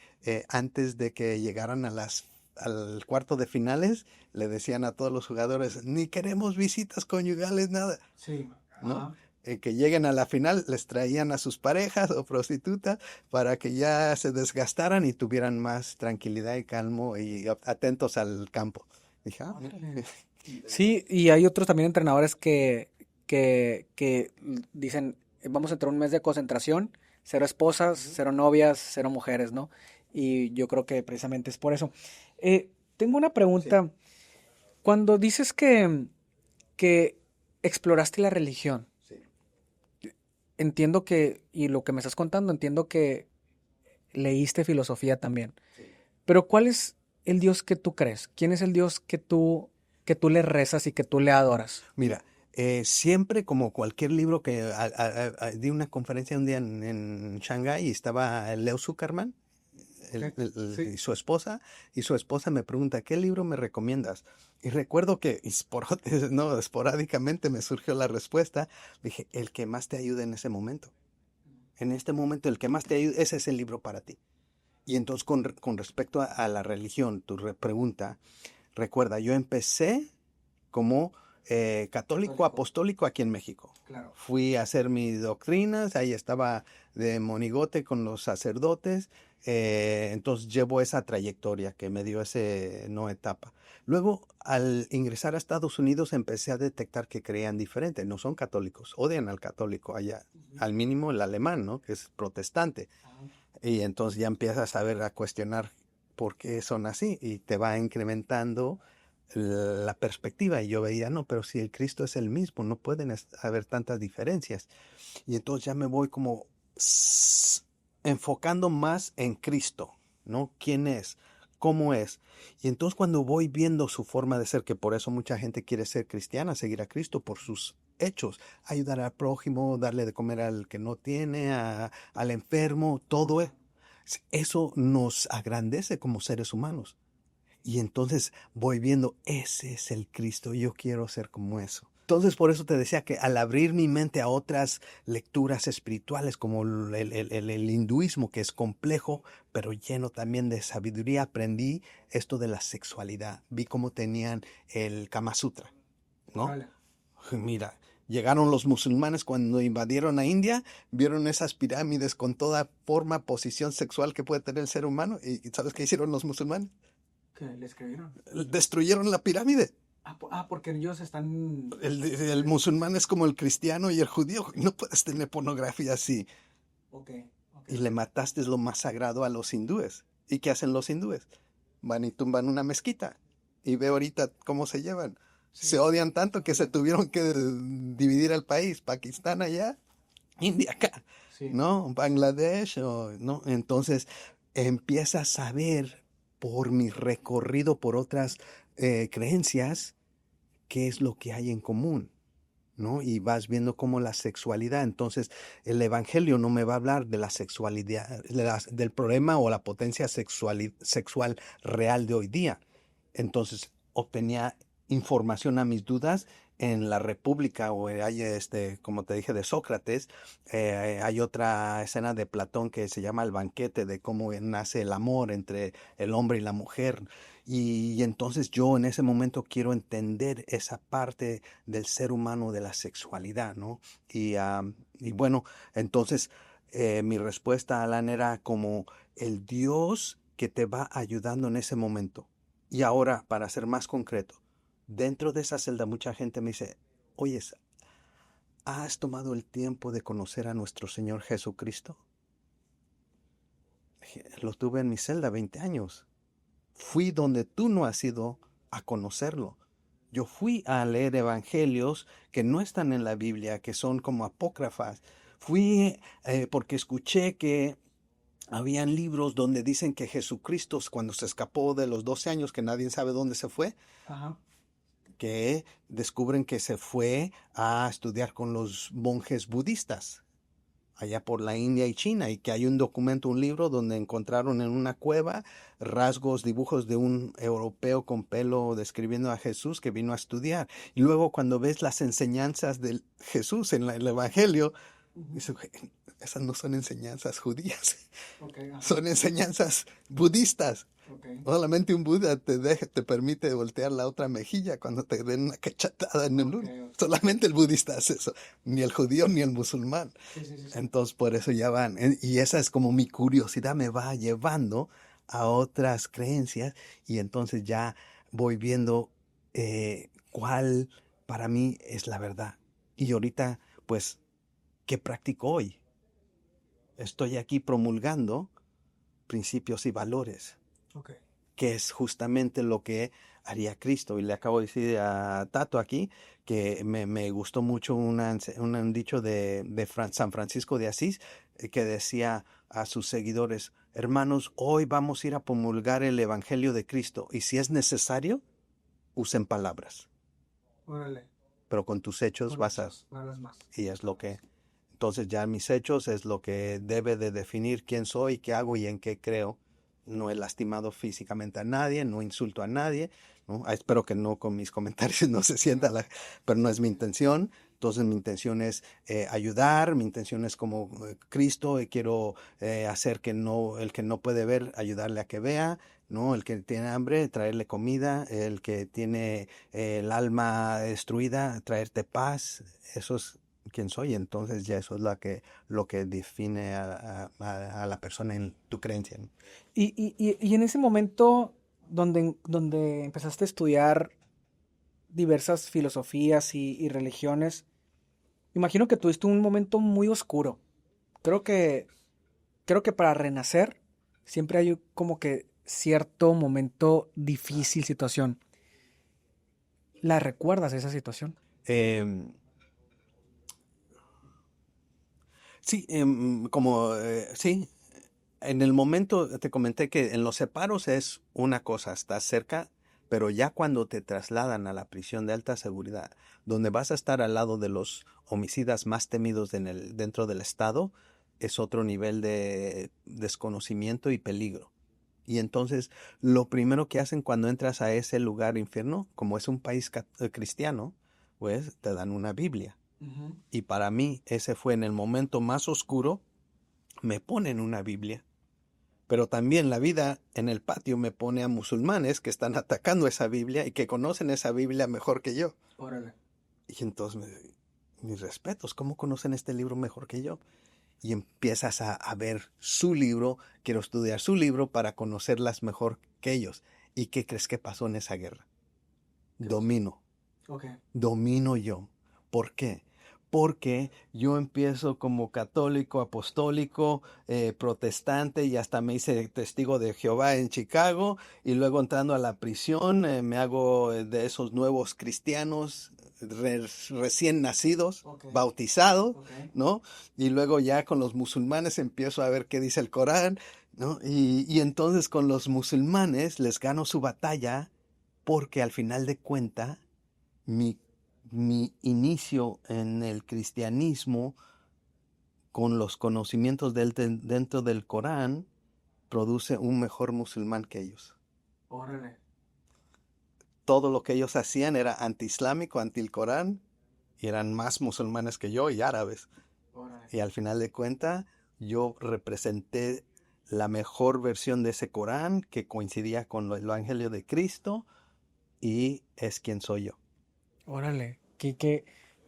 antes de que llegaran al cuarto de finales, le decían a todos los jugadores, ni queremos visitas conyugales, nada, Sí. ¿no? Ajá. Que lleguen a la final, les traían a sus parejas o prostitutas para que ya se desgastaran y tuvieran más tranquilidad y calmo y atentos al campo. Dije, mira. Sí, y hay otros también entrenadores que dicen, vamos a entrar un mes de concentración, cero esposas, cero novias, cero mujeres, ¿no? Y yo creo que precisamente es por eso. Tengo una Sí, pregunta. Cuando dices que exploraste la religión, sí, entiendo que, y lo que me estás contando, entiendo que leíste filosofía también. sí. Pero ¿cuál es el Dios que tú crees? ¿Quién es el Dios que tú le rezas y que tú le adoras? Mira, siempre como cualquier libro que di una conferencia un día en Shanghái y estaba Leo Zuckerman Sí. y su esposa me pregunta, ¿qué libro me recomiendas? Y recuerdo que no, esporádicamente me surgió la respuesta, dije, el que más te ayude en ese momento. En este momento, el que más te ayude, ese es el libro para ti. Y entonces, con respecto a la religión, tu pregunta, recuerda, yo empecé como católico apostólico aquí en México. Claro. Fui a hacer mis doctrinas, ahí estaba de monigote con los sacerdotes, entonces llevo esa trayectoria que me dio esa no etapa. Luego, al ingresar a Estados Unidos, empecé a detectar que creían diferente, no son católicos, odian al católico allá, al mínimo el alemán, ¿no? Que es protestante. Y entonces ya empiezas a ver, a cuestionar por qué son así y te va incrementando la perspectiva. Y yo veía, no, pero si el Cristo es el mismo, no pueden haber tantas diferencias. Y entonces ya me voy como enfocando más en Cristo, ¿no? ¿Quién es? ¿Cómo es? Y entonces cuando voy viendo su forma de ser, que por eso mucha gente quiere ser cristiana, seguir a Cristo por sus hechos, ayudar al prójimo, darle de comer al que no tiene, al enfermo, todo eso nos agrandece como seres humanos. Y entonces voy viendo, ese es el Cristo, yo quiero ser como eso. Entonces por eso te decía que al abrir mi mente a otras lecturas espirituales como el hinduismo, que es complejo, pero lleno también de sabiduría, aprendí esto de la sexualidad. Vi cómo tenían el Kama Sutra, ¿no? Órale. Mira, llegaron los musulmanes cuando invadieron a India, vieron esas pirámides con toda forma, posición sexual que puede tener el ser humano. ¿Y sabes qué hicieron los musulmanes? ¿Qué le escribieron? Destruyeron la pirámide. Porque ellos están... El musulmán es como el cristiano y el judío. No puedes tener pornografía así. Ok, ok. Y le mataste lo más sagrado a los hindúes. ¿Y qué hacen los hindúes? Van y tumban una mezquita. Y ve ahorita cómo se llevan. Se Sí, odian tanto que se tuvieron que dividir el país. Pakistán allá, India acá. sí. ¿No? Bangladesh, ¿no? Entonces empiezas a ver por mi recorrido por otras creencias qué es lo que hay en común. ¿No? Y vas viendo cómo la sexualidad, entonces el evangelio no me va a hablar de la sexualidad, del problema o la potencia sexual real de hoy día. Entonces obtenía información a mis dudas en la República o hay como te dije, de Sócrates. Hay otra escena de Platón que se llama El banquete, de cómo nace el amor entre el hombre y la mujer. Y entonces yo en ese momento quiero entender esa parte del ser humano, de la sexualidad, ¿no? Y bueno, entonces mi respuesta, Alan, era como el Dios que te va ayudando en ese momento. Y ahora, para ser más concreto, dentro de esa celda mucha gente me dice, oye, ¿has tomado el tiempo de conocer a nuestro Señor Jesucristo? Lo tuve en mi celda 20 años. Fui donde tú no has ido a conocerlo. Yo fui a leer evangelios que no están en la Biblia, que son como apócrifas. Fui porque escuché que habían libros donde dicen que Jesucristo, cuando se escapó de los 12 años, que nadie sabe dónde se fue, Ajá. que descubren que se fue a estudiar con los monjes budistas allá por la India y China, y que hay un documento, un libro donde encontraron en una cueva rasgos, dibujos de un europeo con pelo describiendo a Jesús que vino a estudiar. Y luego cuando ves las enseñanzas de Jesús en el Evangelio, Ujú. dices, esas no son enseñanzas judías, Ok, ajá. son enseñanzas budistas. Ok. Solamente un Buda te permite voltear la otra mejilla cuando te den una cachetada en el Ok, uno. ok. Solamente el budista hace eso, ni el judío ni el musulmán. Sí, sí, sí, sí. Entonces por eso ya van. Y esa es como mi curiosidad me va llevando a otras creencias y entonces ya voy viendo cuál para mí es la verdad. Y ahorita, pues, ¿qué practico hoy? Estoy aquí promulgando principios y valores, Ok. que es justamente lo que haría Cristo. Y le acabo de decir a Tato aquí que me gustó mucho un dicho de San Francisco de Asís que decía a sus seguidores, hermanos, hoy vamos a ir a promulgar el Evangelio de Cristo y si es necesario, usen palabras, Órale. pero con tus hechos Con vas a... hechos, nada más. Y es lo que... Entonces ya mis hechos es lo que debe de definir quién soy, qué hago y en qué creo. No he lastimado físicamente a nadie, no insulto a nadie, ¿no? Espero que no con mis comentarios no se sienta, pero no es mi intención. Entonces mi intención es ayudar, mi intención es como Cristo y quiero hacer que no, el que no puede ver, ayudarle a que vea, ¿no? El que tiene hambre, traerle comida, el que tiene el alma destruida, traerte paz. Eso es quién soy, entonces ya eso es lo que define a la persona en tu creencia, ¿no? Y en ese momento donde empezaste a estudiar diversas filosofías y religiones, imagino que tuviste un momento muy oscuro. Creo que, creo que para renacer siempre hay como que cierto momento difícil, situación. ¿La recuerdas esa situación? Em, sí, sí, en el momento te comenté que en los separos es una cosa, estás cerca, pero ya cuando te trasladan a la prisión de alta seguridad, donde vas a estar al lado de los homicidas más temidos dentro del estado, es otro nivel de desconocimiento y peligro. Y entonces lo primero que hacen cuando entras a ese lugar infierno, como es un país cristiano, pues te dan una Biblia. Ujú. Y para mí ese fue en el momento más oscuro, me ponen una Biblia. Pero también la vida en el patio me pone a musulmanes que están atacando esa Biblia y que conocen esa Biblia mejor que yo. Órale. Y entonces, mis respetos, ¿cómo conocen este libro mejor que yo? Y empiezas a ver su libro, quiero estudiar su libro para conocerlas mejor que ellos. ¿Y qué crees que pasó en esa guerra? domino. Ok. Domino yo. ¿Por qué? Porque yo empiezo como católico, apostólico, protestante y hasta me hice testigo de Jehová en Chicago y luego entrando a la prisión me hago de esos nuevos cristianos recién nacidos, Ok. bautizados, Ok. ¿no? Y luego ya con los musulmanes empiezo a ver qué dice el Corán, ¿no? Y entonces con los musulmanes les gano su batalla porque al final de cuentas mi, mi inicio en el cristianismo con los conocimientos dentro del Corán produce un mejor musulmán que ellos. Órale. Todo lo que ellos hacían era antiislámico, anti el Corán, y eran más musulmanes que yo y árabes. Órale. Y al final de cuentas, yo representé la mejor versión de ese Corán que coincidía con el Evangelio de Cristo y es quien soy yo. Órale. Qué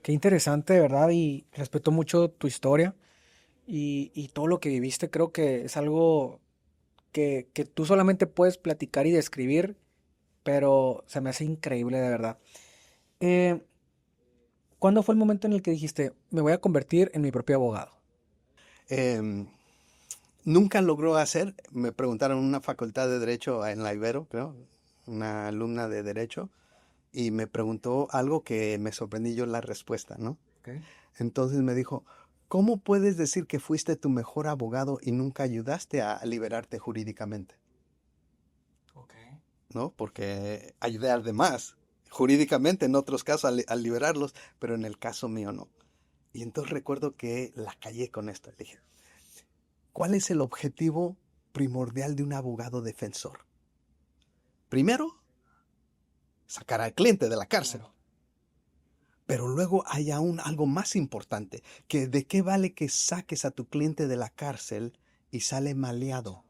interesante, de verdad, y respeto mucho tu historia y todo lo que viviste. Creo que es algo que tú solamente puedes platicar y describir, pero se me hace increíble, de verdad. Eh, ¿Cuándo fue el momento en el que dijiste, me voy a convertir en mi propio abogado? Em, Nunca logró hacer, me preguntaron en una facultad de Derecho en la Ibero, creo, una alumna de Derecho, y me preguntó algo que me sorprendí yo la respuesta, ¿no? Ok. Entonces me dijo, ¿cómo puedes decir que fuiste tu mejor abogado y nunca ayudaste a liberarte jurídicamente? Ok. ¿No? Porque ayudé a los demás, jurídicamente en otros casos a liberarlos, pero en el caso mío no. Y entonces recuerdo que la callé con esto. Le dije, ¿cuál es el objetivo primordial de un abogado defensor? Primero, sacar al cliente de la cárcel. Claro. Pero luego hay aún algo más importante, que de qué vale que saques a tu cliente de la cárcel y sale maleado,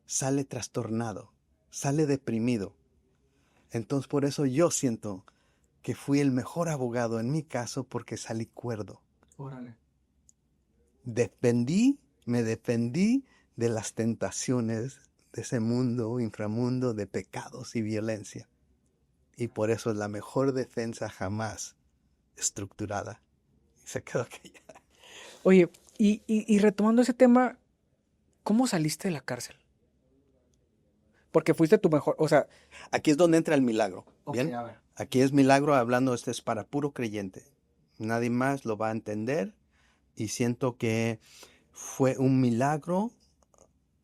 sale trastornado, sale deprimido. Entonces por eso yo siento que fui el mejor abogado en mi caso porque salí cuerdo. Órale. Me defendí de las tentaciones de ese mundo, inframundo de pecados y violencia. Y por eso es la mejor defensa jamás estructurada. Y se quedó aquella. Oye, y retomando ese tema, ¿cómo saliste de la cárcel? Porque fuiste tu mejor, o sea, Aquí es donde entra el milagro. ok, ¿Bien? a ver. Aquí es milagro hablando, este es para puro creyente. Nadie más lo va a entender. Y siento que fue un milagro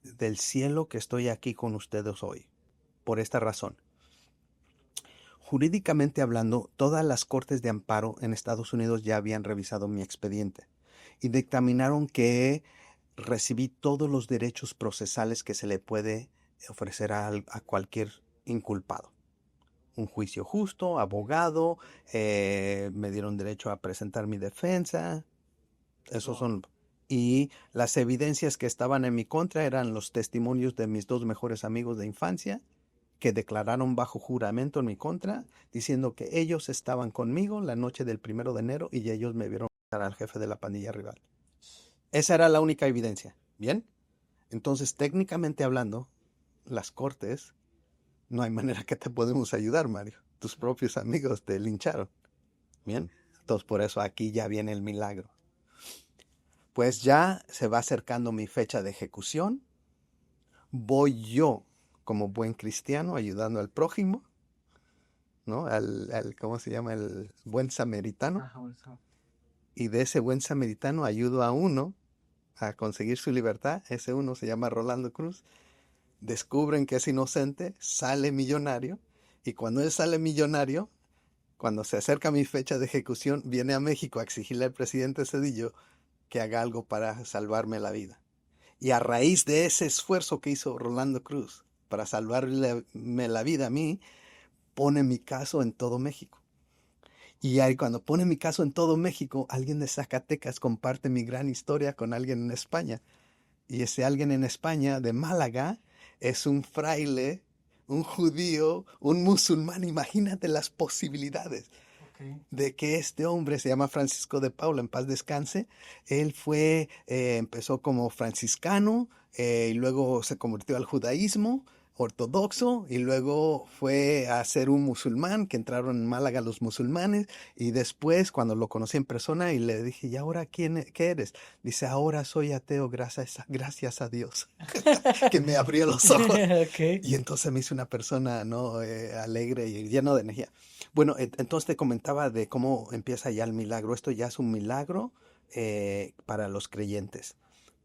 del cielo que estoy aquí con ustedes hoy. Por esta razón. Jurídicamente hablando, todas las cortes de amparo en Estados Unidos ya habían revisado mi expediente y dictaminaron que recibí todos los derechos procesales que se le puede ofrecer a cualquier inculpado. Un juicio justo, abogado, me dieron derecho a presentar mi defensa, esos son. Y las evidencias que estaban en mi contra eran los testimonios de mis dos mejores amigos de infancia, que declararon bajo juramento en mi contra, diciendo que ellos estaban conmigo la noche del 1 de enero y ellos me vieron matar al jefe de la pandilla rival. Esa era la única evidencia. ¿Bien? Entonces, técnicamente hablando, las cortes, no hay manera que te podemos ayudar, Mario. Tus propios amigos te lincharon. ¿Bien? Entonces, por eso aquí ya viene el milagro. Pues ya se va acercando mi fecha de ejecución. Voy yo, como buen cristiano, ayudando al prójimo, ¿no? ¿Cómo se llama? El buen samaritano. Ajá, bueno, Y de ese buen samaritano ayudo a uno a conseguir su libertad. Ese uno se llama Rolando Cruz. Descubren que es inocente, sale millonario. Y cuando él sale millonario, cuando se acerca mi fecha de ejecución, viene a México a exigirle al presidente Cedillo que haga algo para salvarme la vida. Y a raíz de ese esfuerzo que hizo Rolando Cruz para salvarme la vida a mí, pone mi caso en todo México. Y ahí cuando pone mi caso en todo México, alguien de Zacatecas comparte mi gran historia con alguien en España. Y ese alguien en España, de Málaga, es un fraile, un judío, un musulmán. Imagínate las posibilidades ok. de que este hombre se llama Francisco de Paula, en paz descanse. Él empezó como franciscano y luego se convirtió al judaísmo. ortodoxo y luego fue a ser un musulmán, que entraron en Málaga los musulmanes, y después cuando lo conocí en persona y le dije, ¿y ahora qué eres? Dice, ahora soy ateo, gracias a Dios, que me abrió los ojos. Ok. Y entonces me hizo una persona, ¿no? Alegre y lleno de energía. Bueno, entonces te comentaba de cómo empieza ya el milagro. Esto ya es un milagro para los creyentes.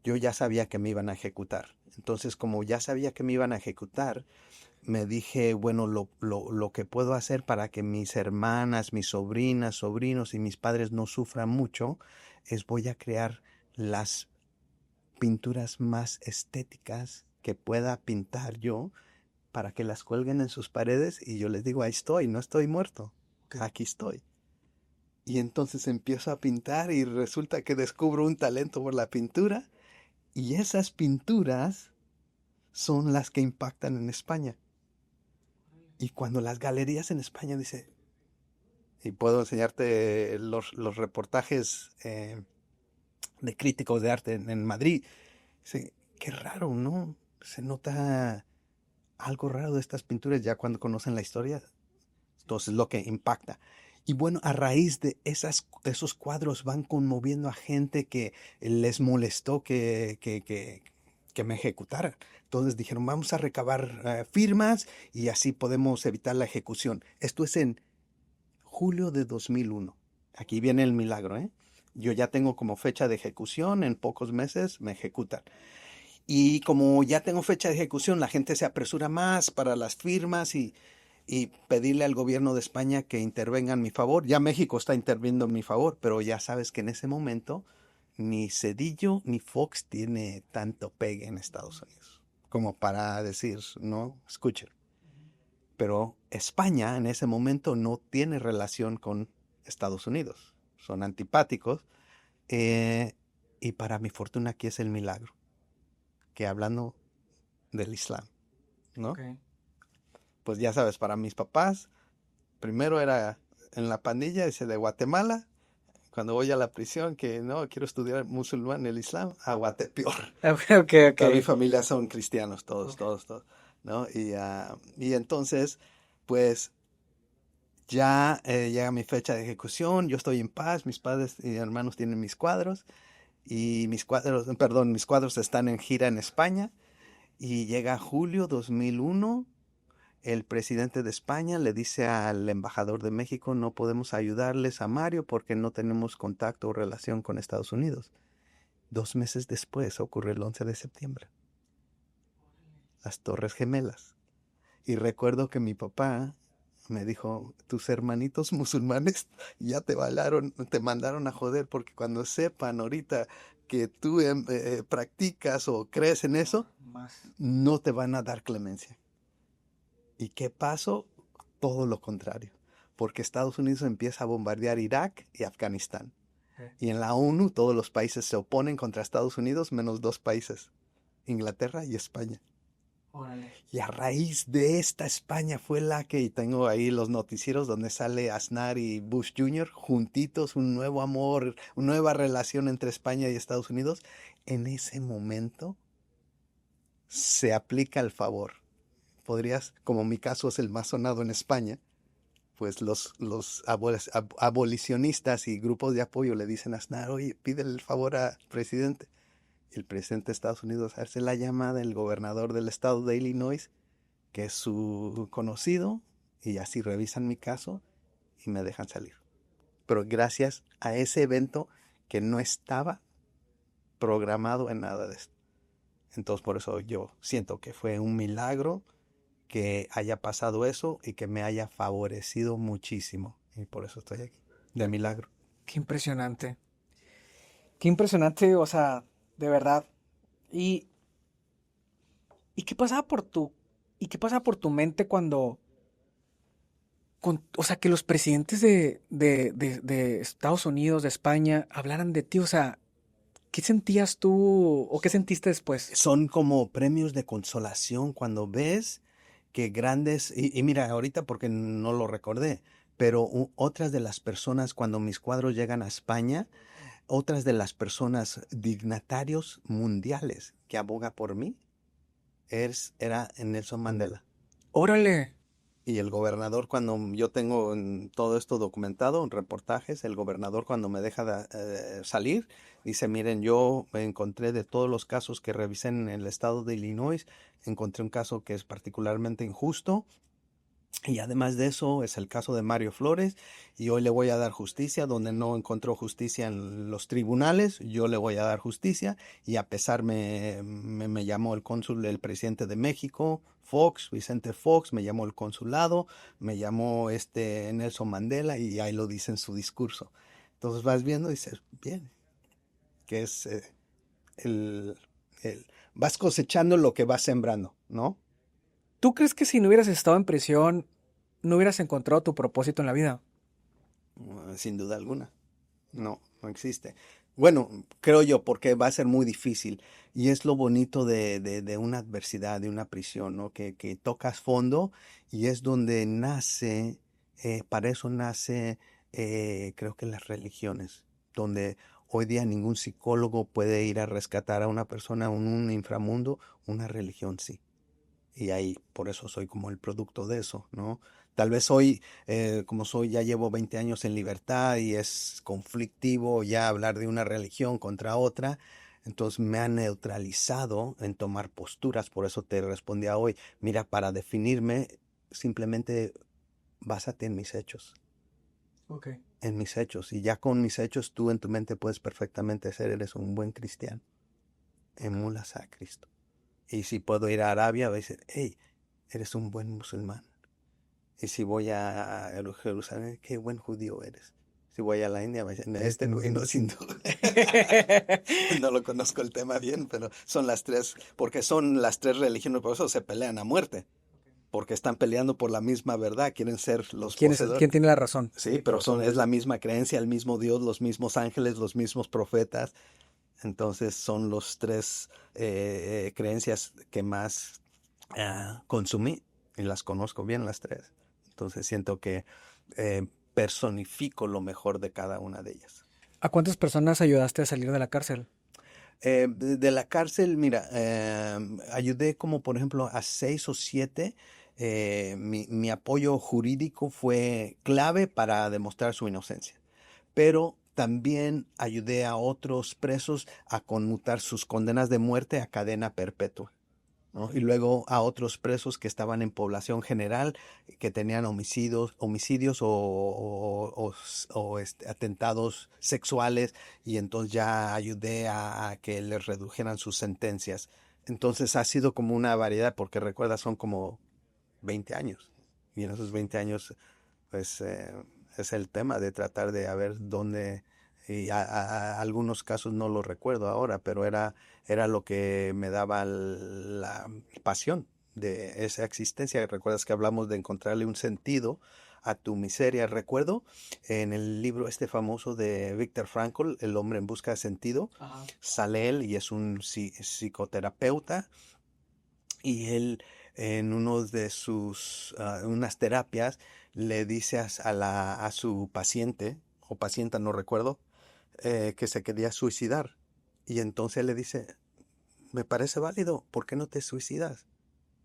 Yo ya sabía que me iban a ejecutar. Entonces, como ya sabía que me iban a ejecutar, me dije, bueno, lo que puedo hacer para que mis hermanas, mis sobrinas, sobrinos y mis padres no sufran mucho, es voy a crear las pinturas más estéticas que pueda pintar yo para que las cuelguen en sus paredes y yo les digo, ahí estoy, no estoy muerto, aquí estoy. Y entonces empiezo a pintar y resulta que descubro un talento por la pintura y esas pinturas son las que impactan en España. Y cuando las galerías en España dice, y puedo enseñarte los reportajes de críticos de arte en Madrid, dice, qué raro, ¿no? Se nota algo raro de estas pinturas ya cuando conocen la historia. Entonces lo que impacta. Y bueno, a raíz de esos cuadros van conmoviendo a gente que les molestó que me ejecutaran. Entonces dijeron, vamos a recabar firmas y así podemos evitar la ejecución. Esto es en julio de 2001. Aquí viene el milagro, ¿eh? Yo ya tengo como fecha de ejecución, en pocos meses me ejecutan. Y como ya tengo fecha de ejecución, la gente se apresura más para las firmas y pedirle al gobierno de España que intervenga en mi favor. Ya México está interviniendo en mi favor, pero ya sabes que en ese momento ni Cedillo ni Fox tiene tanto pegue en Estados Unidos como para decir, no, escuchen. Pero España en ese momento no tiene relación con Estados Unidos. Son antipáticos. Y para mi fortuna aquí es el milagro, que hablando del Islam, ¿no? Ok. Pues ya sabes, para mis papás, primero era en la pandilla, ese de Guatemala. Cuando voy a la prisión, que no, quiero estudiar musulmán, el Islam, a Guatepeor. Ok, ok, ok. Toda mi familia son cristianos, todos, todos, ¿no? Y entonces, pues ya llega mi fecha de ejecución, yo estoy en paz, mis padres y hermanos tienen mis cuadros, y mis cuadros están en gira en España, y llega julio 2001. El presidente de España le dice al embajador de México, no podemos ayudarles a Mario porque no tenemos contacto o relación con Estados Unidos. 2 meses después ocurre el 11 de septiembre. Las Torres Gemelas. Y recuerdo que mi papá me dijo, tus hermanitos musulmanes ya te mandaron a joder porque cuando sepan ahorita que tú practicas o crees en eso, no te van a dar clemencia. ¿Y qué pasó? Todo lo contrario, porque Estados Unidos empieza a bombardear Irak y Afganistán. Y en la ONU todos los países se oponen contra Estados Unidos, menos 2 países, Inglaterra y España. Órale. Y a raíz de esta España fue la que, y tengo ahí los noticieros donde sale Aznar y Bush Jr. juntitos, un nuevo amor, una nueva relación entre España y Estados Unidos. En ese momento se aplica el favor. Como mi caso es el más sonado en España, pues los abolicionistas y grupos de apoyo le dicen a Aznar, oye, pídele el favor al presidente. Y el presidente de Estados Unidos hace la llamada, el gobernador del estado de Illinois, que es su conocido, y así revisan mi caso y me dejan salir. Pero gracias a ese evento que no estaba programado en nada de esto. Entonces por eso yo siento que fue un milagro que haya pasado eso y que me haya favorecido muchísimo. Y por eso estoy aquí, de milagro. Qué impresionante. Qué impresionante, o sea, de verdad. ¿Y, y qué pasaba por tu mente cuando, o sea, que los presidentes de Estados Unidos, de España, hablaran de ti? O sea, ¿qué sentías tú o qué sentiste después? Son como premios de consolación cuando ves que grandes, y mira, ahorita porque no lo recordé, pero otras de las personas, cuando mis cuadros llegan a España, otras de las personas dignatarios mundiales que aboga por mí, era Nelson Mandela. Órale. Y el gobernador, cuando yo tengo todo esto documentado, en reportajes, el gobernador cuando me deja salir, dice, miren, yo me encontré de todos los casos que revisé en el estado de Illinois, encontré un caso que es particularmente injusto. Y además de eso es el caso de Mario Flores y hoy le voy a dar justicia donde no encontró justicia en los tribunales, yo le voy a dar justicia y a pesar me llamó el cónsul, el presidente de México, Fox, Vicente Fox, me llamó el consulado, me llamó Nelson Mandela y ahí lo dice en su discurso. Entonces vas viendo y dices, bien, que es el, vas cosechando lo que vas sembrando, ¿no? ¿Tú crees que si no hubieras estado en prisión, no hubieras encontrado tu propósito en la vida? Sin duda alguna. No, no existe. Bueno, creo yo, porque va a ser muy difícil. Y es lo bonito de una adversidad, de una prisión, ¿no? Que tocas fondo y es donde nace, para eso nace, creo que las religiones, donde hoy día ningún psicólogo puede ir a rescatar a una persona en un inframundo, una religión sí. Y ahí, por eso soy como el producto de eso, ¿no? Tal vez hoy, como soy, ya llevo 20 años en libertad y es conflictivo ya hablar de una religión contra otra, entonces me ha neutralizado en tomar posturas, por eso te respondía hoy, mira, para definirme, simplemente básate Ok. en mis hechos, y ya con mis hechos tú en tu mente puedes perfectamente ser, eres un buen cristiano, emulas a Cristo. Y si puedo ir a Arabia, voy a decir, hey, eres un buen musulmán. Y si voy a Jerusalén, qué buen judío eres. Si voy a la India, voy a decir, este güey no es hindú. No lo conozco el tema bien, pero son las tres, porque son las tres religiones, por eso se pelean a muerte, porque están peleando por la misma verdad, quieren ser los ¿Quién poseedores. tiene la razón? Sí, pero es la misma creencia, el mismo Dios, los mismos ángeles, los mismos profetas. Entonces son los tres creencias que más consumí y las conozco bien las tres. Entonces siento que personifico lo mejor de cada una de ellas. ¿A cuántas personas ayudaste a salir de la cárcel? De la cárcel, mira, ayudé como por ejemplo a 6 o 7. Mi apoyo jurídico fue clave para demostrar su inocencia, pero también ayudé a otros presos a conmutar sus condenas de muerte a cadena perpetua, ¿no? Y luego a otros presos que estaban en población general, que tenían homicidios atentados sexuales, y entonces ya ayudé a que les redujeran sus sentencias. Entonces ha sido como una variedad, porque recuerda, son como 20 años. Y en esos 20 años, pues es el tema de tratar de a ver dónde, y algunos casos no los recuerdo ahora, pero era lo que me daba la pasión de esa existencia. Recuerdas que hablamos de encontrarle un sentido a tu miseria. Recuerdo en el libro este famoso de Viktor Frankl, El hombre en busca de sentido, Ajá. sale él y es un psicoterapeuta y él en uno de sus unas terapias le dice a su paciente o pacienta, no recuerdo, que se quería suicidar. Y entonces le dice, me parece válido, ¿por qué no te suicidas?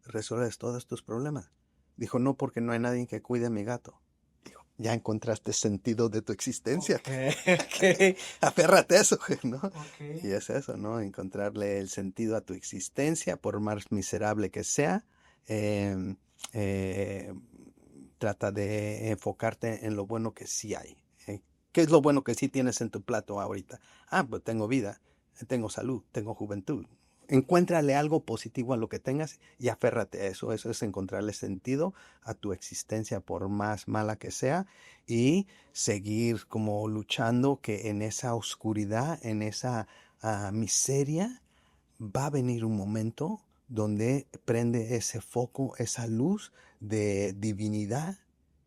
Resuelves todos tus problemas. Dijo, no, porque no hay nadie que cuide a mi gato. Dijo, ya encontraste sentido de tu existencia. Ok, ok, Aférrate a eso, ¿no? ok. Y es eso, ¿no? Encontrarle el sentido a tu existencia, por más miserable que sea. em, eh, Trata de enfocarte en lo bueno que sí hay. ¿Qué es lo bueno que sí tienes en tu plato ahorita? Ah, pues tengo vida, tengo salud, tengo juventud. Encuéntrale algo positivo a lo que tengas y aférrate a eso. Eso es encontrarle sentido a tu existencia, por más mala que sea, y seguir como luchando que en esa oscuridad, en esa miseria, va a venir un momento donde prende ese foco, esa luz de divinidad,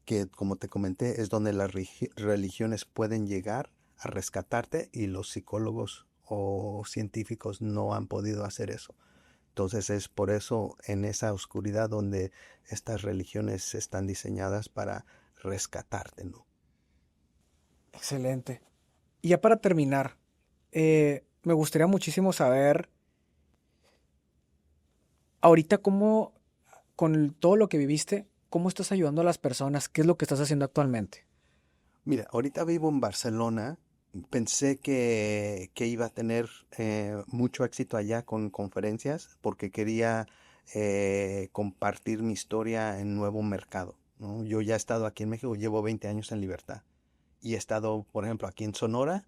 que como te comenté es donde las religiones pueden llegar a rescatarte y los psicólogos o científicos no han podido hacer eso. Entonces es por eso en esa oscuridad donde estas religiones están diseñadas para rescatarte, ¿no? Excelente. Y ya para terminar, me gustaría muchísimo saber ahorita, ¿cómo, con todo lo que viviste, cómo estás ayudando a las personas? ¿Qué es lo que estás haciendo actualmente? Mira, ahorita vivo en Barcelona. Pensé que iba a tener mucho éxito allá con conferencias porque quería compartir mi historia en nuevo mercado, ¿no? Yo ya he estado aquí en México, llevo 20 años en libertad y he estado, por ejemplo, aquí en Sonora.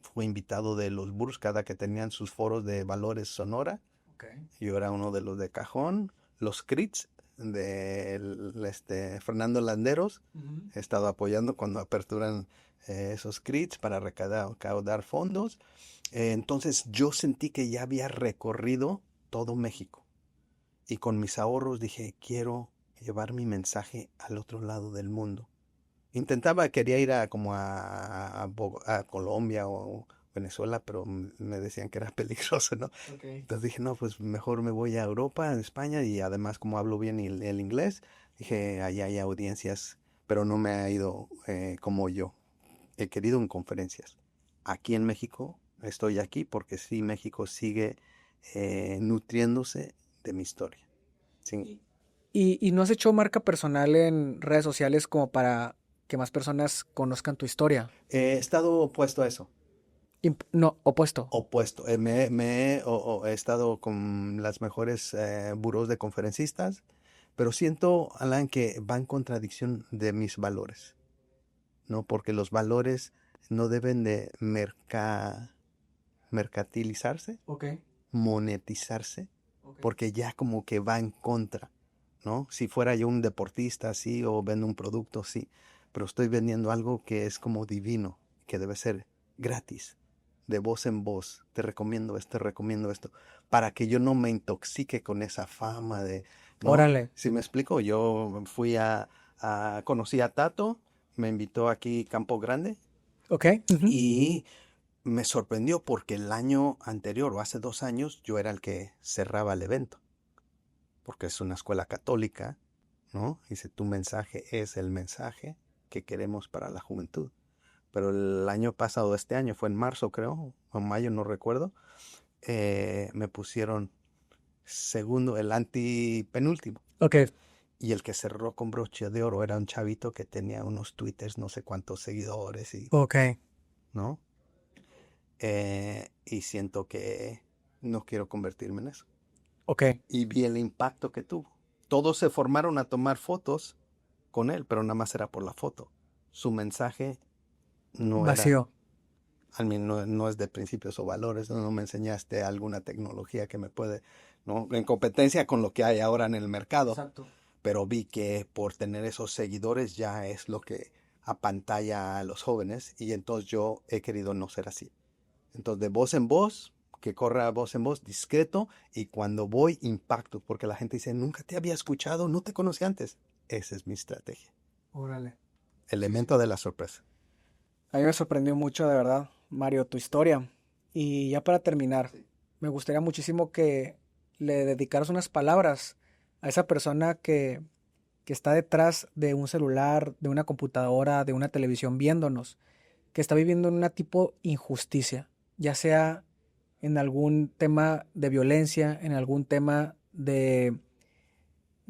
Fui invitado de los Burrs cada que tenían sus foros de valores Sonora. Okay. Yo era uno de los de cajón. Los CRITs de Fernando Landeros. Ujú. He estado apoyando cuando aperturan esos CRITs para recaudar fondos. Entonces yo sentí que ya había recorrido todo México. Y con mis ahorros dije, quiero llevar mi mensaje al otro lado del mundo. Quería ir a Colombia o Venezuela, pero me decían que era peligroso, ¿no? Okay. Entonces dije, no, pues mejor me voy a Europa, a España, y además como hablo bien el inglés, dije, allá hay audiencias, pero no me ha ido como yo. He querido en conferencias. Aquí en México, estoy aquí porque sí, México sigue nutriéndose de mi historia. Sí. ¿Y no has hecho marca personal en redes sociales como para que más personas conozcan tu historia? He estado opuesto a eso. No, opuesto. Opuesto. He estado con las mejores burós de conferencistas, pero siento, Alan, que va en contradicción de mis valores, ¿no? Porque los valores no deben de mercantilizarse, Ok, monetizarse, ok. porque ya como que va en contra, ¿no? Si fuera yo un deportista, sí, o vendo un producto, sí, pero estoy vendiendo algo que es como divino, que debe ser gratis, de voz en voz. Te recomiendo esto, para que yo no me intoxique con esa fama de, ¿no? Órale. Si me explico, yo conocí a Tato, me invitó aquí Campo Grande Ok. Ujú. y me sorprendió porque el año anterior o hace 2 años yo era el que cerraba el evento, porque es una escuela católica, ¿no? Dice, tu mensaje es el mensaje que queremos para la juventud. Pero el año pasado, este año, fue en marzo creo, o en mayo, no recuerdo, me pusieron segundo, el antipenúltimo. Ok. Y el que cerró con broche de oro era un chavito que tenía unos twitters, no sé cuántos seguidores, Ok. ¿no? Y siento que no quiero convertirme en eso. Ok. Y vi el impacto que tuvo. Todos se formaron a tomar fotos con él, pero nada más era por la foto. Su mensaje no era, Vacío. no es de principios o valores, no me enseñaste alguna tecnología que me puede, ¿no? En competencia con lo que hay ahora en el mercado, Exacto. pero vi que por tener esos seguidores ya es lo que apantalla a los jóvenes y entonces yo he querido no ser así. Entonces, de voz en voz, que corra voz en voz, discreto, y cuando voy, impacto, porque la gente dice, nunca te había escuchado, no te conocí antes. Esa es mi estrategia. Órale. Sí, sí. Elemento de la sorpresa. A mí me sorprendió mucho, de verdad, Mario, tu historia. Y ya para terminar, Sí. me gustaría muchísimo que le dedicaras unas palabras a esa persona que está detrás de un celular, de una computadora, de una televisión viéndonos, que está viviendo en una tipo injusticia, ya sea en algún tema de violencia, en algún tema de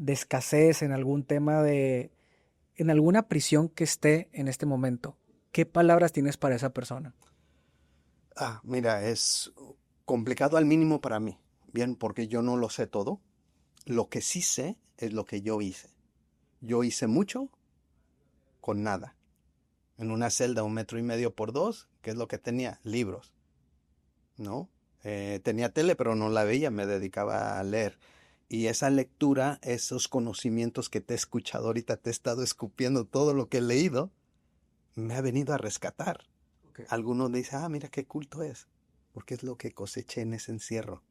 escasez, en algún tema en alguna prisión que esté en este momento. ¿Qué palabras tienes para esa persona? Mira, es complicado al mínimo para mí. Bien, porque yo no lo sé todo. Lo que sí sé es lo que yo hice. Yo hice mucho con nada. En una celda 1,5 por 2, ¿qué es lo que tenía? Libros, ¿no? Tenía tele, pero no la veía, me dedicaba a leer. Y esa lectura, esos conocimientos que te he escuchado ahorita, te he estado escupiendo todo lo que he leído, me ha venido a rescatar. Okay. Algunos dicen, mira qué culto es, porque es lo que coseché en ese encierro.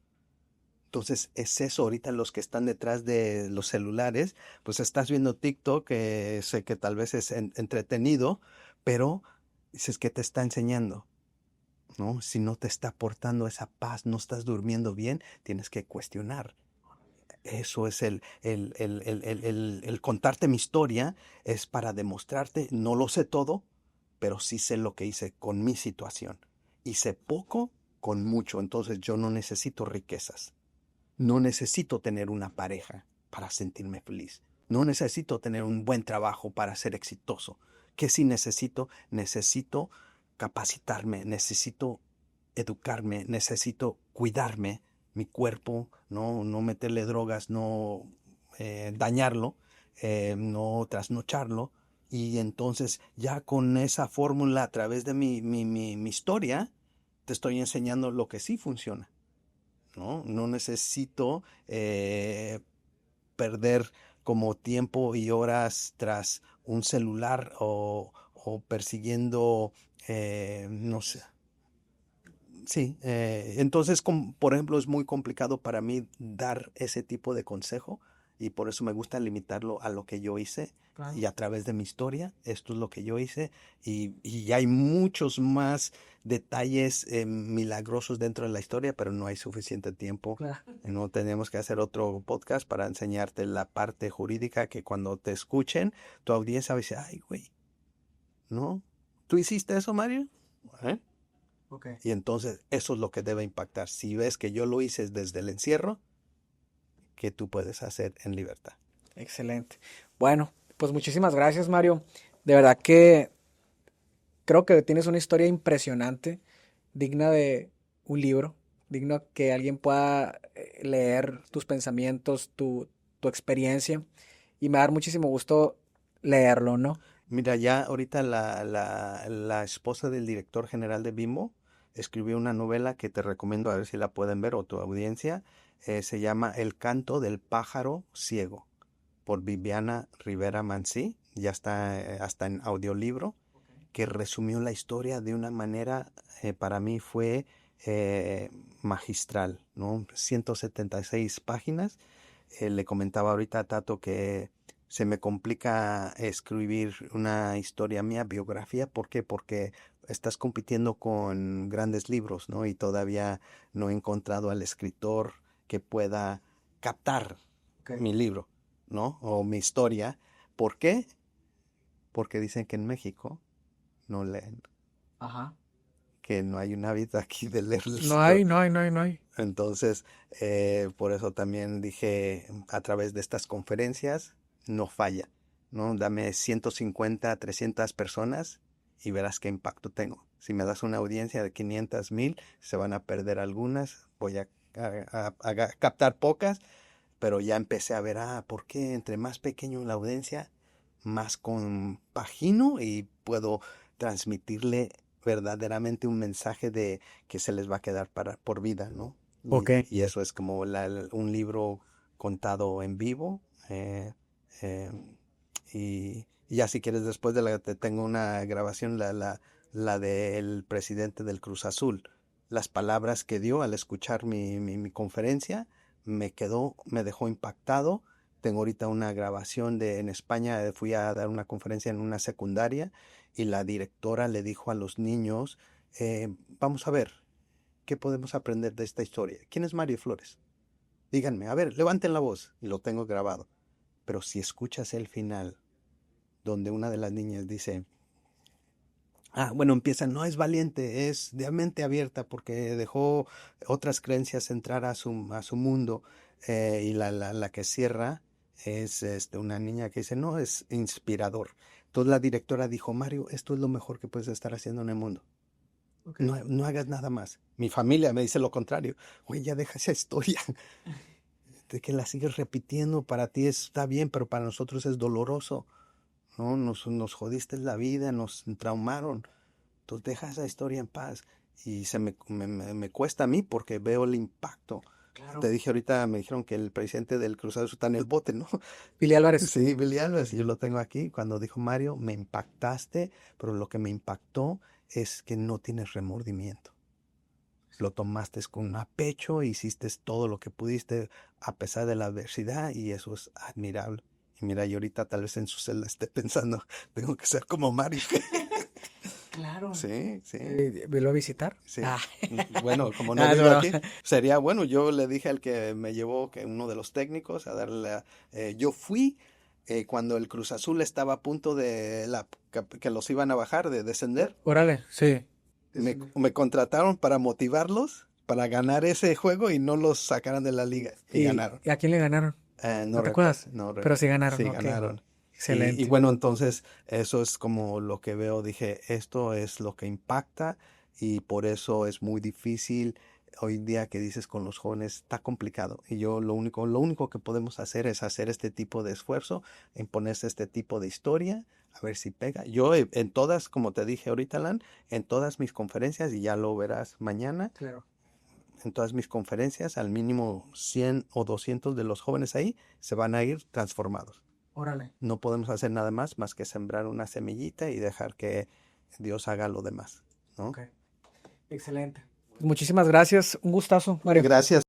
Entonces es eso, ahorita los que están detrás de los celulares, pues estás viendo TikTok, sé que tal vez es entretenido, pero dices que te está enseñando, ¿no? Si no te está aportando esa paz, no estás durmiendo bien, tienes que cuestionar. Eso es el contarte mi historia, es para demostrarte, no lo sé todo, pero sí sé lo que hice con mi situación. Hice poco con mucho, entonces yo no necesito riquezas. No necesito tener una pareja para sentirme feliz. No necesito tener un buen trabajo para ser exitoso. ¿Qué sí necesito? Necesito capacitarme, necesito educarme, necesito cuidarme, mi cuerpo, no meterle drogas, no dañarlo, no trasnocharlo. Y entonces ya con esa fórmula a través de mi historia, te estoy enseñando lo que sí funciona. No necesito perder como tiempo y horas tras un celular o persiguiendo, no sé. Sí, entonces, por ejemplo, es muy complicado para mí dar ese tipo de consejo y por eso me gusta limitarlo a lo que yo hice Claro. y a través de mi historia, esto es lo que yo hice y hay muchos más detalles milagrosos dentro de la historia, pero no hay suficiente tiempo. Claro. No tenemos que hacer otro podcast para enseñarte la parte jurídica que cuando te escuchen, tu audiencia va a decir, ay, güey, ¿no? ¿Tú hiciste eso, Mario? ¿Eh? Ok. Y entonces eso es lo que debe impactar. Si ves que yo lo hice desde el encierro, ¿qué tú puedes hacer en libertad? Excelente. Bueno, pues muchísimas gracias, Mario. De verdad que creo que tienes una historia impresionante, digna de un libro, digno que alguien pueda leer tus pensamientos, tu experiencia. Y me va a dar muchísimo gusto leerlo, ¿no? Mira, ya ahorita la esposa del director general de Bimbo escribió una novela que te recomiendo a ver si la pueden ver o tu audiencia. Se llama El canto del pájaro ciego por Viviana Rivera Mancí. Ya está hasta en audiolibro, que resumió la historia de una manera, para mí fue magistral, ¿no? 176 páginas. Le comentaba ahorita a Tato que se me complica escribir una historia mía, biografía. ¿Por qué? Porque estás compitiendo con grandes libros, ¿no? Y todavía no he encontrado al escritor que pueda captar Ok. mi libro, ¿no? O mi historia. ¿Por qué? Porque dicen que en México no leen, Ajá. que no hay un hábito aquí de leer. No hay, no hay, no hay, no hay. Entonces, por eso también dije a través de estas conferencias, no falla, ¿no? Dame 150, 300 personas y verás qué impacto tengo. Si me das una audiencia de 500,000, se van a perder algunas, voy a captar pocas, pero ya empecé a ver, ¿por qué entre más pequeño la audiencia, más compagino y puedo transmitirle verdaderamente un mensaje de que se les va a quedar por vida, ¿no? Ok. Y eso es como un libro contado en vivo. Eh, y ya si quieres después te tengo una grabación, la del presidente del Cruz Azul. Las palabras que dio al escuchar mi conferencia me dejó impactado. Tengo ahorita una grabación en España, fui a dar una conferencia en una secundaria y la directora le dijo a los niños, vamos a ver, ¿qué podemos aprender de esta historia? ¿Quién es Mario Flores? Díganme, a ver, levanten la voz y lo tengo grabado. Pero si escuchas el final, donde una de las niñas dice, bueno, empieza, no es valiente, es de mente abierta porque dejó otras creencias entrar a su mundo. Y la que cierra es una niña que dice, no, es inspirador. Entonces la directora dijo, Mario, esto es lo mejor que puedes estar haciendo en el mundo. Ok. No hagas nada más. Mi familia me dice lo contrario. Oye, ya deja esa historia. De que la sigues repitiendo, para ti está bien, pero para nosotros es doloroso. ¿No? Nos jodiste la vida, nos traumaron. Entonces deja esa historia en paz. Y me cuesta a mí porque veo el impacto. Claro. Te dije ahorita, me dijeron que el presidente del Cruz Azul está en el bote, ¿no? Pili Álvarez. Sí, Billy Alves, yo lo tengo aquí. Cuando dijo Mario, me impactaste, pero lo que me impactó es que no tienes remordimiento. Lo tomaste con a pecho, hiciste todo lo que pudiste a pesar de la adversidad y eso es admirable. Y mira, yo ahorita tal vez en su celda esté pensando, tengo que ser como Mario. Claro. Sí, sí, ¿Velo a visitar? sí. Ah. Bueno, como no Es vive broma. aquí, sería bueno. Yo le dije al que me llevó, que uno de los técnicos, a darle yo fui cuando el Cruz Azul estaba a punto que los iban a bajar, de descender. Órale, sí. Me contrataron para motivarlos para ganar ese juego y no los sacaran de la liga. Y ganaron. ¿Y a quién le ganaron? No te acuerdas? No Pero sí ganaron. Sí, ok. ganaron. Excelente. Y bueno, entonces eso es como lo que veo. Dije, esto es lo que impacta y por eso es muy difícil. Hoy en día que dices con los jóvenes está complicado y yo lo único que podemos hacer es hacer este tipo de esfuerzo, en ponerse este tipo de historia, a ver si pega. Yo en todas, como te dije ahorita, Alan, en todas mis conferencias, y ya lo verás mañana, Claro. en todas mis conferencias, al mínimo 100 o 200 de los jóvenes ahí se van a ir transformados. Órale. No podemos hacer nada más que sembrar una semillita y dejar que Dios haga lo demás, ¿no? Ok. Excelente. Muchísimas gracias. Un gustazo, Mario. Gracias.